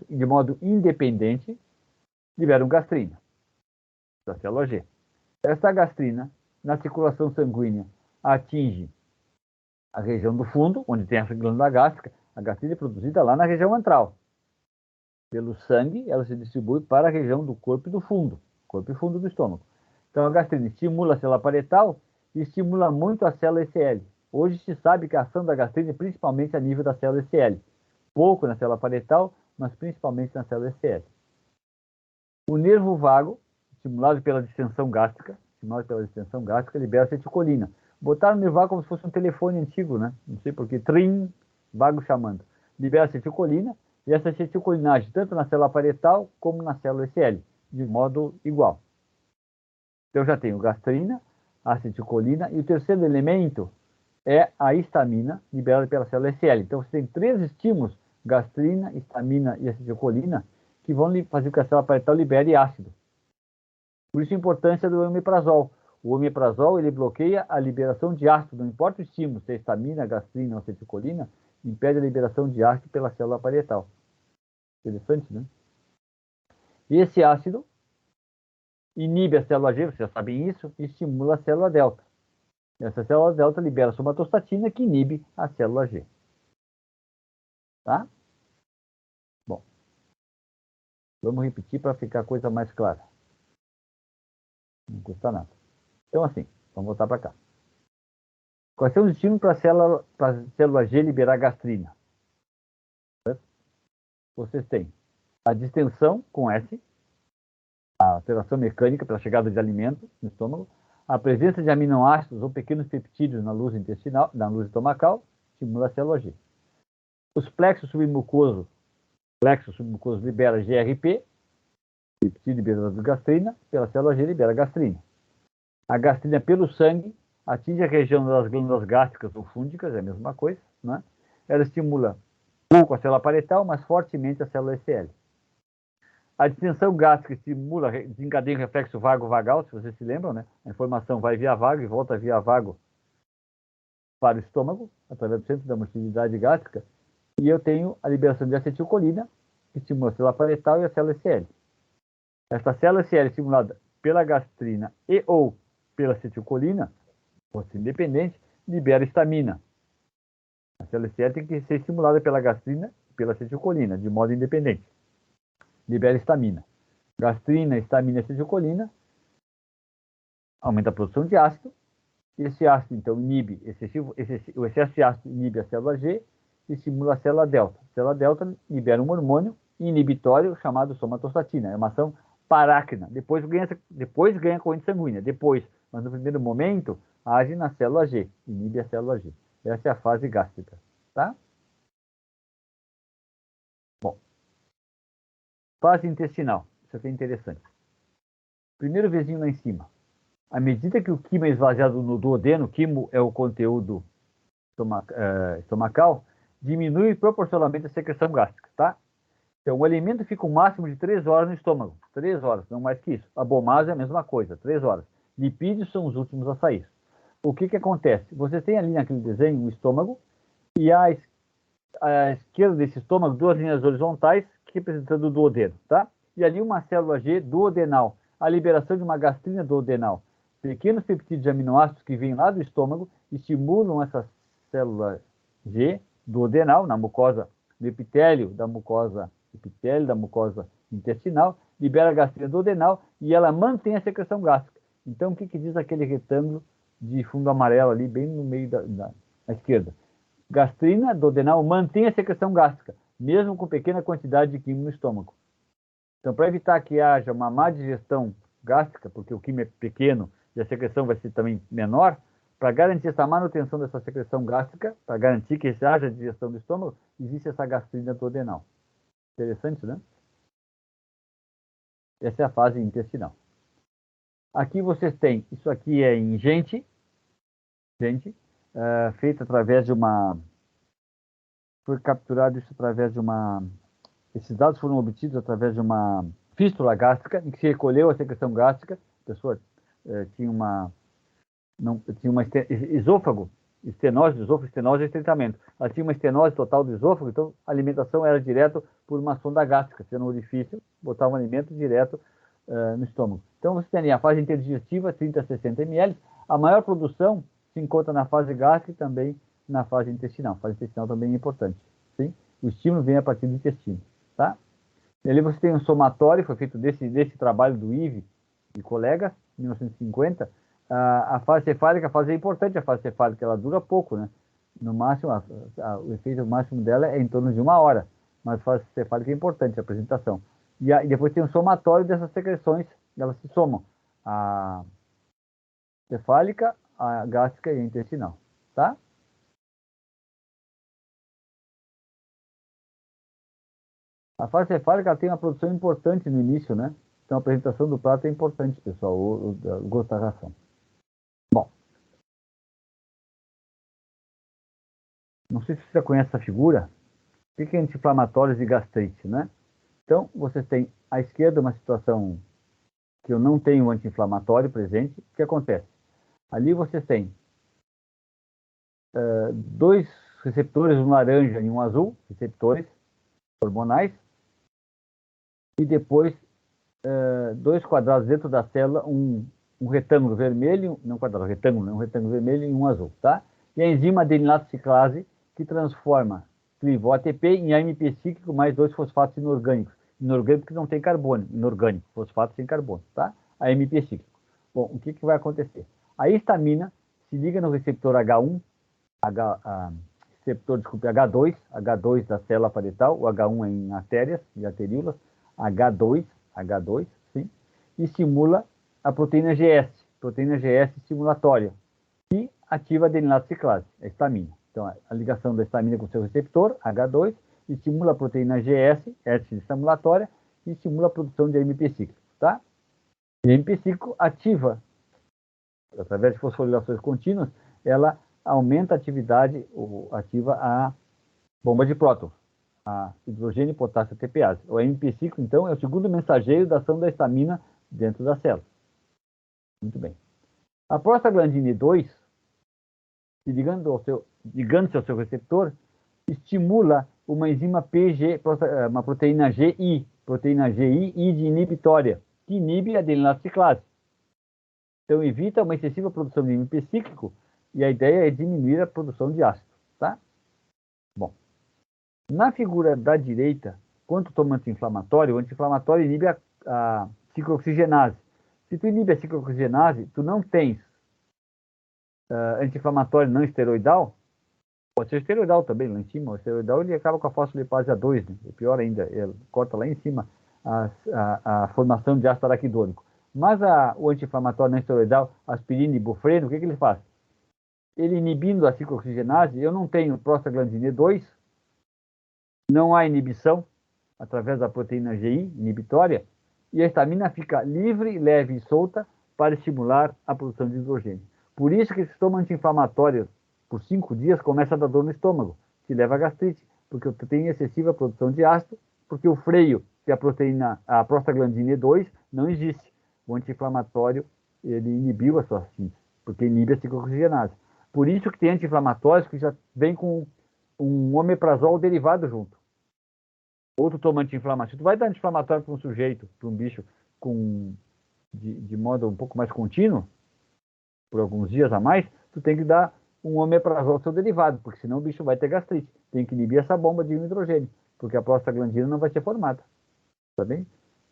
de modo independente, liberam gastrina, da célula G. Essa gastrina, na circulação sanguínea, atinge a região do fundo, onde tem a glândula gástrica. A gastrina é produzida lá na região antral. Pelo sangue, ela se distribui para a região do corpo e do fundo, corpo e fundo do estômago. Então, a gastrina estimula a célula parietal e estimula muito a célula ECL. Hoje se sabe que a ação da gastrina é principalmente a nível da célula ECL. Pouco na célula parietal, mas principalmente na célula ECL. O nervo vago, estimulado pela distensão gástrica, libera acetilcolina. Botaram o nervo vago como se fosse um telefone antigo, né? Não sei porquê. Trim, vago chamando. Libera acetilcolina, e essa acetilcolina age tanto na célula parietal como na célula ECL, de modo igual. Então eu já tenho gastrina, acetilcolina, e o terceiro elemento é a histamina, liberada pela célula ECL. Então você tem três estímulos, gastrina, histamina e acetilcolina, que vão fazer com que a célula parietal libere ácido. Por isso a importância do omeprazol. O omeprazol, ele bloqueia a liberação de ácido, não importa o estímulo, se é histamina, gastrina ou acetilcolina, impede a liberação de ácido pela célula parietal. Interessante, né? E esse ácido inibe a célula G, vocês já sabem isso, e estimula a célula delta. Essa célula delta libera a somatostatina, que inibe a célula G. Tá? Bom, vamos repetir para ficar a coisa mais clara. Não custa nada. Então, assim, vamos voltar para cá. Quais são os estímulos para a célula G liberar gastrina? Certo? Vocês têm a distensão com S, a alteração mecânica pela chegada de alimento no estômago, a presença de aminoácidos ou pequenos peptídeos na luz intestinal, na luz estomacal, estimula a célula G. Os plexos submucosos libera GRP, peptídeo liberador de gastrina, pela célula G libera gastrina. A gastrina pelo sangue atinge a região das glândulas gástricas ou fúngicas, é a mesma coisa, né? Ela estimula pouco a célula parietal, mas fortemente a célula SL. A distensão gástrica estimula, desencadeia um reflexo vago-vagal, se vocês se lembram, né? A informação vai via vago e volta via vago para o estômago, através do centro da motilidade gástrica, e eu tenho a liberação de acetilcolina, que estimula a célula parietal e a célula SL. Esta célula SL estimulada pela gastrina e ou pela acetilcolina, fosse independente, libera histamina. A célula SL tem que ser estimulada pela gastrina e pela acetilcolina, de modo independente. Libera histamina. Gastrina, histamina e acetilcolina aumenta a produção de ácido. Esse ácido, então, inibe o excesso de ácido inibe a célula G e estimula a célula delta. A célula delta libera um hormônio inibitório chamado somatostatina. É uma ação parácrina. Depois ganha corrente sanguínea. Mas no primeiro momento, age na célula G, inibe a célula G. Essa é a fase gástrica, tá? Bom, fase intestinal. Isso aqui é interessante. Primeiro vizinho lá em cima. À medida que o quimo é esvaziado no duodeno, quimo é o conteúdo estomacal, diminui proporcionalmente a secreção gástrica, tá? Então, o alimento fica um máximo de 3 horas no estômago. 3 horas, não mais que isso. A bomase é a mesma coisa, 3 horas. Lipídios são os últimos a sair. O que acontece? Você tem ali naquele desenho um estômago e à esquerda desse estômago 2 linhas horizontais representando o duodeno, tá? E ali uma célula G duodenal, a liberação de uma gastrina duodenal. Pequenos peptídeos de aminoácidos que vêm lá do estômago estimulam essa célula G duodenal na mucosa do epitélio da mucosa intestinal, libera a gastrina duodenal e ela mantém a secreção gástrica. Então, o que diz aquele retângulo de fundo amarelo ali, bem no meio da esquerda? Gastrina duodenal mantém a secreção gástrica, mesmo com pequena quantidade de quimo no estômago. Então, para evitar que haja uma má digestão gástrica, porque o quimo é pequeno e a secreção vai ser também menor, para garantir essa manutenção dessa secreção gástrica, para garantir que haja digestão do estômago, existe essa gastrina duodenal. Interessante, né? Essa é a fase intestinal. Aqui vocês têm, isso aqui é em gente, feito através de uma... Foi capturado isso através de uma... Esses dados foram obtidos através de uma fístula gástrica, em que se recolheu a secreção gástrica, a pessoa tinha uma esôfago, estenose é estreitamento. Ela tinha uma estenose total do esôfago, então a alimentação era direto por uma sonda gástrica, sendo um orifício, botava um alimento direto no estômago. Então você tem ali a fase interdigestiva, 30 a 60 ml. A maior produção se encontra na fase gástrica e também na fase intestinal. A fase intestinal também é importante. Sim? O estímulo vem a partir do intestino. Tá? E ali você tem um somatório, foi feito desse trabalho do Ive e colegas, em 1950. A fase cefálica, a fase é importante, a fase cefálica ela dura pouco, né? No máximo, o efeito máximo dela é em torno de 1 hora, mas a fase cefálica é importante, a apresentação. E depois tem um somatório dessas secreções, elas se somam, a cefálica, a gástrica e a intestinal, tá? A fase cefálica ela tem uma produção importante no início, né? Então a apresentação do prato é importante, pessoal, o gosto da ração. Bom, não sei se você já conhece essa figura. O que é anti-inflamatórios e gastrite, né? Então, vocês têm à esquerda uma situação que eu não tenho anti-inflamatório presente. O que acontece? Ali vocês têm 2 receptores, um laranja e um azul, receptores hormonais, e depois 2 quadrados dentro da célula, um retângulo vermelho, não quadrado, retângulo, um retângulo vermelho e um azul, tá? E a enzima adenilato ciclase que transforma clivo ATP em AMP cíclico mais 2 fosfatos inorgânicos. Inorgânico que não tem carbono, inorgânico, fosfato sem carbono, tá? AMP cíclico. Bom, o que vai acontecer? A histamina se liga no receptor H1, receptor, desculpe, H2 da célula parietal, o H1 é em artérias e arteríolas, H2, sim, e estimula a proteína GS estimulatória, que ativa a adenilase ciclase, a histamina. Então, a ligação da histamina com o seu receptor, H2, estimula a proteína GS, estimulatória, e estimula a produção de AMP cíclico, tá? E a AMP cíclico ativa, através de fosforilações contínuas, ela aumenta a atividade, ou ativa a bomba de prótons, a hidrogênio e potássio TPase. O AMP cíclico, então, é o segundo mensageiro da ação da histamina dentro da célula. Muito bem. A prostaglandina 2, ligando-se ao seu receptor, estimula uma enzima PG, uma proteína GI I de inibitória, que inibe a adenilase ciclase. Então, evita uma excessiva produção de AMP cíclico e a ideia é diminuir a produção de ácido, tá? Bom, na figura da direita, quando toma anti-inflamatório, o anti-inflamatório inibe a ciclooxigenase. Se tu inibe a ciclooxigenase, tu não tens anti-inflamatório não esteroidal, pode ser esteroidal também, lá em cima. O esteroidal ele acaba com a fosfolipase A2, né? É pior ainda, ele corta lá em cima a formação de ácido araquidônico. Mas o anti-inflamatório não esteroidal, aspirina e ibuprofeno, o que ele faz? Ele inibindo a ciclooxigenase, eu não tenho prostaglandina 2, não há inibição através da proteína GI inibitória, e a histamina fica livre, leve e solta para estimular a produção de hidrogênio. Por isso que se toma anti-inflamatório por 5 dias, começa a dar dor no estômago, que leva a gastrite, porque tu tem excessiva produção de ácido, porque o freio, que é a prostaglandina 2, não existe. O anti-inflamatório, ele inibiu a sua síntese, porque inibe a ciclooxigenase. Por isso que tem anti-inflamatórios que já vem com um omeprazol derivado junto. Outro toma anti-inflamatório. Se tu vai dar anti-inflamatório para um sujeito, para um bicho, de modo um pouco mais contínuo, por alguns dias a mais, tu tem que dar um omeprazol seu derivado, porque senão o bicho vai ter gastrite. Tem que inibir essa bomba de hidrogênio, porque a prostaglandina não vai ser formada. Tá bem?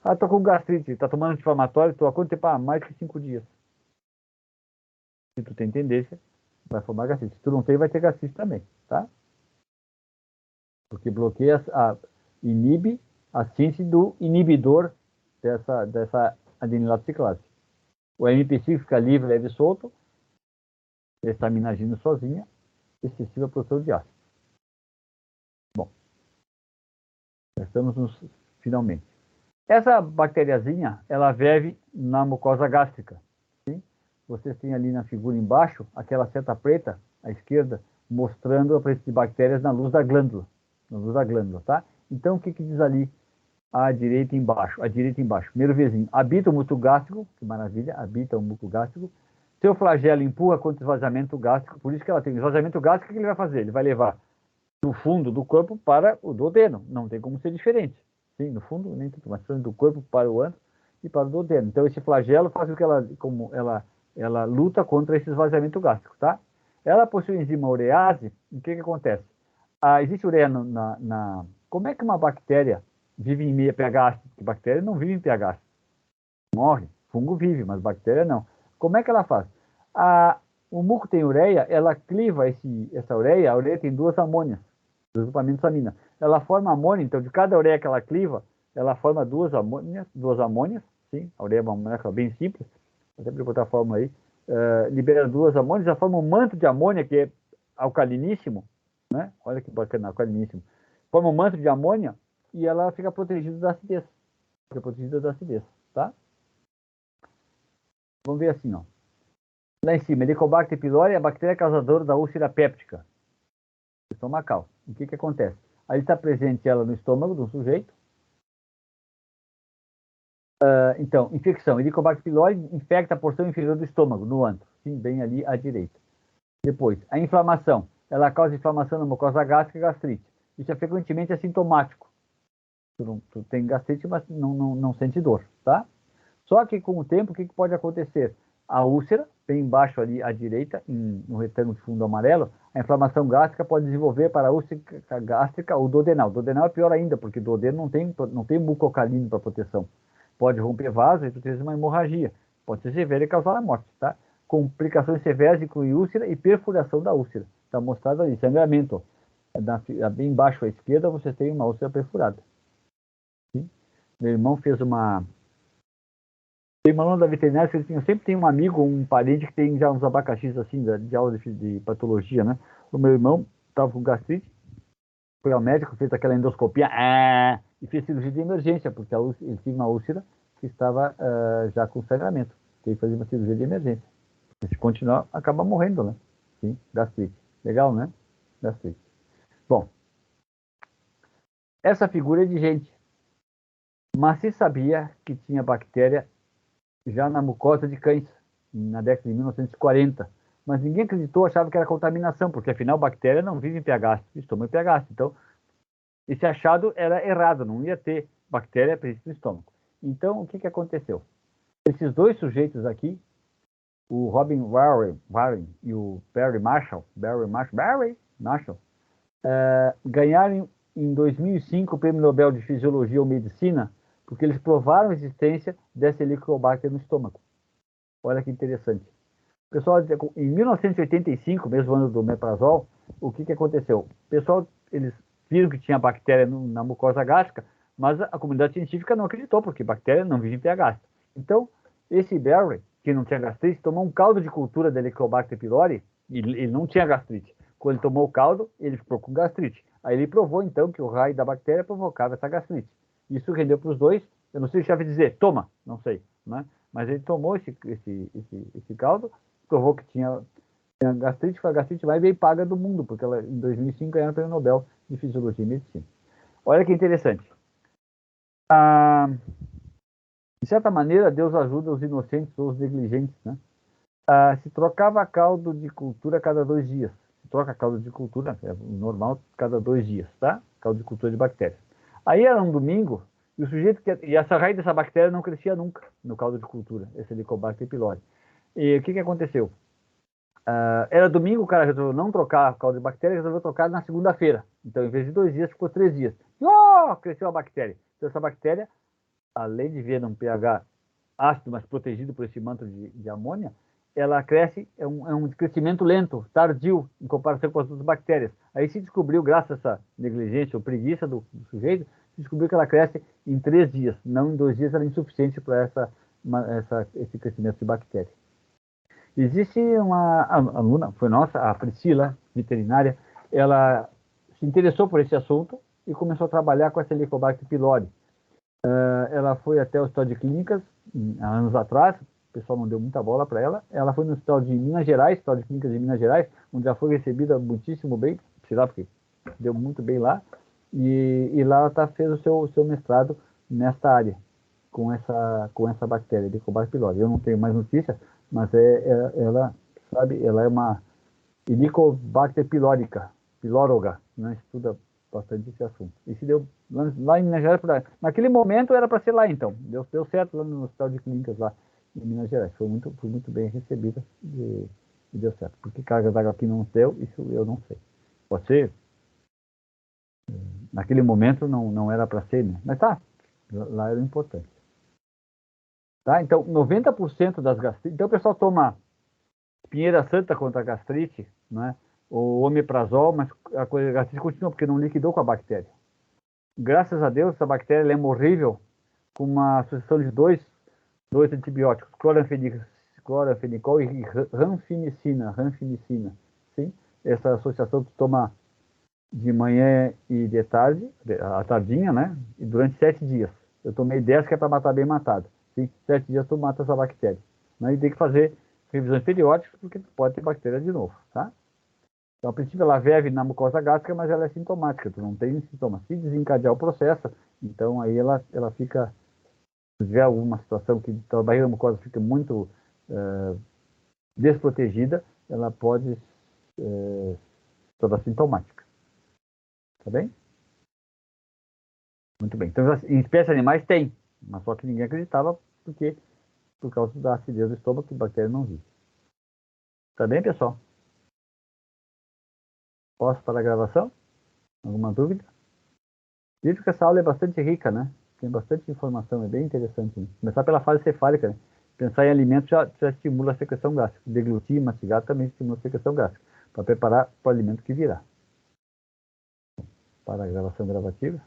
Ah, tô com gastrite, tá tomando anti-inflamatório, tô há quanto tempo? Ah, mais que 5 dias. Se tu tem tendência, vai formar gastrite. Se tu não tem, vai ter gastrite também, tá? Porque bloqueia, inibe a síntese do inibidor dessa adenilase ciclase. O AMP5 fica livre, leve e solto, a histamina agindo sozinha, excessiva produção de ácido. Bom, já estamos finalmente. Essa bactériazinha, ela vive na mucosa gástrica. Sim? Vocês têm ali na figura embaixo, aquela seta preta, à esquerda, mostrando a presença de bactérias na luz da glândula. Na luz da glândula, tá? Então, o que diz ali à direita embaixo? Primeiro vizinho, habita o músculo gástrico, que maravilha, habita o músculo gástrico. Seu flagelo empurra contra o esvaziamento gástrico, por isso que ela tem esvaziamento gástrico, o que ele vai fazer? Ele vai levar do fundo do corpo para o duodeno, não tem como ser diferente. Sim, no fundo, nem tudo, mas do corpo para o ânus e para o duodeno. Então, esse flagelo faz com que ela luta contra esse esvaziamento gástrico, tá? Ela possui enzima urease, e o que acontece? Existe ureia Como é que uma bactéria vive em pH ácido? Porque bactéria não vive em pH ácido. Morre. Fungo vive, mas bactéria não. Como é que ela faz? O muco tem ureia, ela cliva essa ureia, a ureia tem 2 amônias, 2 grupamentos amina. Ela forma amônia, então de cada ureia que ela cliva, ela forma 2 amônias, sim, a ureia é uma molécula bem simples, vou sempre botar a fórmula aí, libera 2 amônias, já forma um manto de amônia que é alcaliníssimo, né? Olha que bacana, alcaliníssimo. Forma um manto de amônia e ela fica protegida da acidez. Tá? Vamos ver assim, ó. Lá em cima, Helicobacter pylori é a bactéria causadora da úlcera péptica estomacal. O que acontece? Aí está presente ela no estômago do sujeito. Então, infecção. Helicobacter pylori infecta a porção inferior do estômago, no antro. Sim, bem ali à direita. Depois, a inflamação. Ela causa inflamação na mucosa gástrica e gastrite. Isso é frequentemente assintomático. Tu tem gastrite, mas não sente dor, tá? Só que com o tempo, o que pode acontecer? A úlcera, bem embaixo ali à direita, no retângulo de fundo amarelo, a inflamação gástrica pode desenvolver para a úlcera gástrica ou duodenal. Duodenal é pior ainda, porque duodeno não tem muco alcalino para proteção. Pode romper vaso e tu tens uma hemorragia. Pode ser severa e causar a morte, tá? complicações severas incluem úlcera e perfuração da úlcera. Está mostrado ali, sangramento. Bem embaixo à esquerda você tem uma úlcera perfurada. Sim? Meu irmão fez uma... Tem uma aluna da veterinária que sempre tem um amigo, um parente que tem já uns abacaxis assim, de aula de patologia, né? O meu irmão estava com gastrite, foi ao médico, fez aquela endoscopia e fez cirurgia de emergência, porque ele tinha uma úlcera que estava já com sangramento. Tem que fazer uma cirurgia de emergência. Se continuar, acaba morrendo, né? Sim, gastrite. Legal, né? Gastrite. Bom, essa figura é de gente, mas se sabia que tinha bactéria já na mucosa de cães, na década de 1940. Mas ninguém acreditou, achava que era contaminação, porque afinal bactéria não vive em pH ácido, estômago em pH ácido. Então, esse achado era errado, não ia ter bactéria presente no estômago. Então, o que aconteceu? Esses dois sujeitos aqui, o Robin Warren e o Barry Marshall, ganharam em 2005 o Prêmio Nobel de Fisiologia ou Medicina, porque eles provaram a existência dessa Helicobacter no estômago. Olha que interessante. Pessoal, em 1985, mesmo ano do omeprazol, o que aconteceu? O pessoal, eles viram que tinha bactéria na mucosa gástrica, mas a comunidade científica não acreditou, porque bactéria não vive em pH ácido. Então, esse Barry, que não tinha gastrite, tomou um caldo de cultura da Helicobacter pylori, e ele não tinha gastrite. Quando ele tomou o caldo, ele ficou com gastrite. Aí ele provou, então, que o raio da bactéria provocava essa gastrite. Isso rendeu para os dois, eu não sei se já vai dizer, toma, não sei, né? Mas ele tomou esse caldo, provou que tinha gastrite, foi a gastrite mais bem paga do mundo, porque ela, em 2005, ganhou o Prêmio Nobel de Fisiologia e Medicina. Olha que interessante. De certa maneira, Deus ajuda os inocentes ou os negligentes, né? Se trocava caldo de cultura a cada 2 dias. Se troca caldo de cultura, é normal, cada 2 dias, tá? Caldo de cultura de bactérias. Aí era um domingo, e o sujeito e essa raiz dessa bactéria não crescia nunca no caldo de cultura, esse Helicobacter pylori. E o que aconteceu? Era domingo, o cara resolveu não trocar caldo de bactéria, resolveu trocar na segunda-feira. Então, em vez de 2 dias, ficou 3 dias. E, cresceu a bactéria. Então, essa bactéria, além de vir num pH ácido, mas protegido por esse manto de amônia, ela cresce, é um crescimento lento, tardio, em comparação com as outras bactérias. Aí se descobriu, graças a essa negligência ou preguiça do sujeito, se descobriu que ela cresce em 3 dias, não em 2 dias, ela é insuficiente para esse crescimento de bactéria. Existe uma aluna, foi nossa, a Priscila, veterinária, ela se interessou por esse assunto e começou a trabalhar com essa Helicobacter pylori. Ela foi até o Hospital de Clínicas, há anos atrás, o pessoal não deu muita bola para ela. Ela foi no Hospital de Minas Gerais, Hospital de Clínicas de Minas Gerais, onde já foi recebida muitíssimo bem, sei lá, porque deu muito bem lá. E lá ela fez o seu mestrado nesta área, com essa bactéria, Helicobacter pylori. Eu não tenho mais notícias, mas ela, sabe, ela é uma Helicobacter pylorica, né? Estuda bastante esse assunto. E se deu lá em Minas Gerais, naquele momento era para ser lá, então. Deu certo lá no Hospital de Clínicas, lá em Minas Gerais. Foi muito bem recebida e deu certo. Porque carga d'água aqui não deu, isso eu não sei. Pode ser. Naquele momento não era para ser, né? Mas tá, lá era importante. Tá? Então, 90% das gastrites... Então, o pessoal toma Pinheira Santa contra a gastrite, né? O omeprazol, mas a gastrite continua porque não liquidou com a bactéria. Graças a Deus, essa bactéria é morrível com uma sucessão de dois antibióticos, cloranfenicol e ranfinicina. Sim? Essa associação tu toma de manhã e de tarde, à tardinha, né? E durante 7 dias. Eu tomei 10 que é para matar bem matado. Sim? 7 dias tu mata essa bactéria. Né? E tem que fazer revisões periódicas porque pode ter bactéria de novo, tá? Então, a princípio, ela vive na mucosa gástrica, mas ela é sintomática, tu não tem sintomas. Se desencadear o processo, então aí ela fica, se tiver alguma situação que a barreira mucosa fica muito desprotegida, ela pode tornar sintomática. Tá bem? Muito bem. Então, em espécies animais tem, mas só que ninguém acreditava, porque por causa da acidez do estômago, que a bactéria não vive. Tá bem, pessoal? Posso para a gravação? Alguma dúvida? Vejo que essa aula é bastante rica, né? Tem bastante informação, é bem interessante. Né? Começar pela fase cefálica, né? pensar em alimentos já estimula a secreção gástrica. Deglutir, mastigar também estimula a secreção gástrica, para preparar para o alimento que virá. Para a gravação gravativa.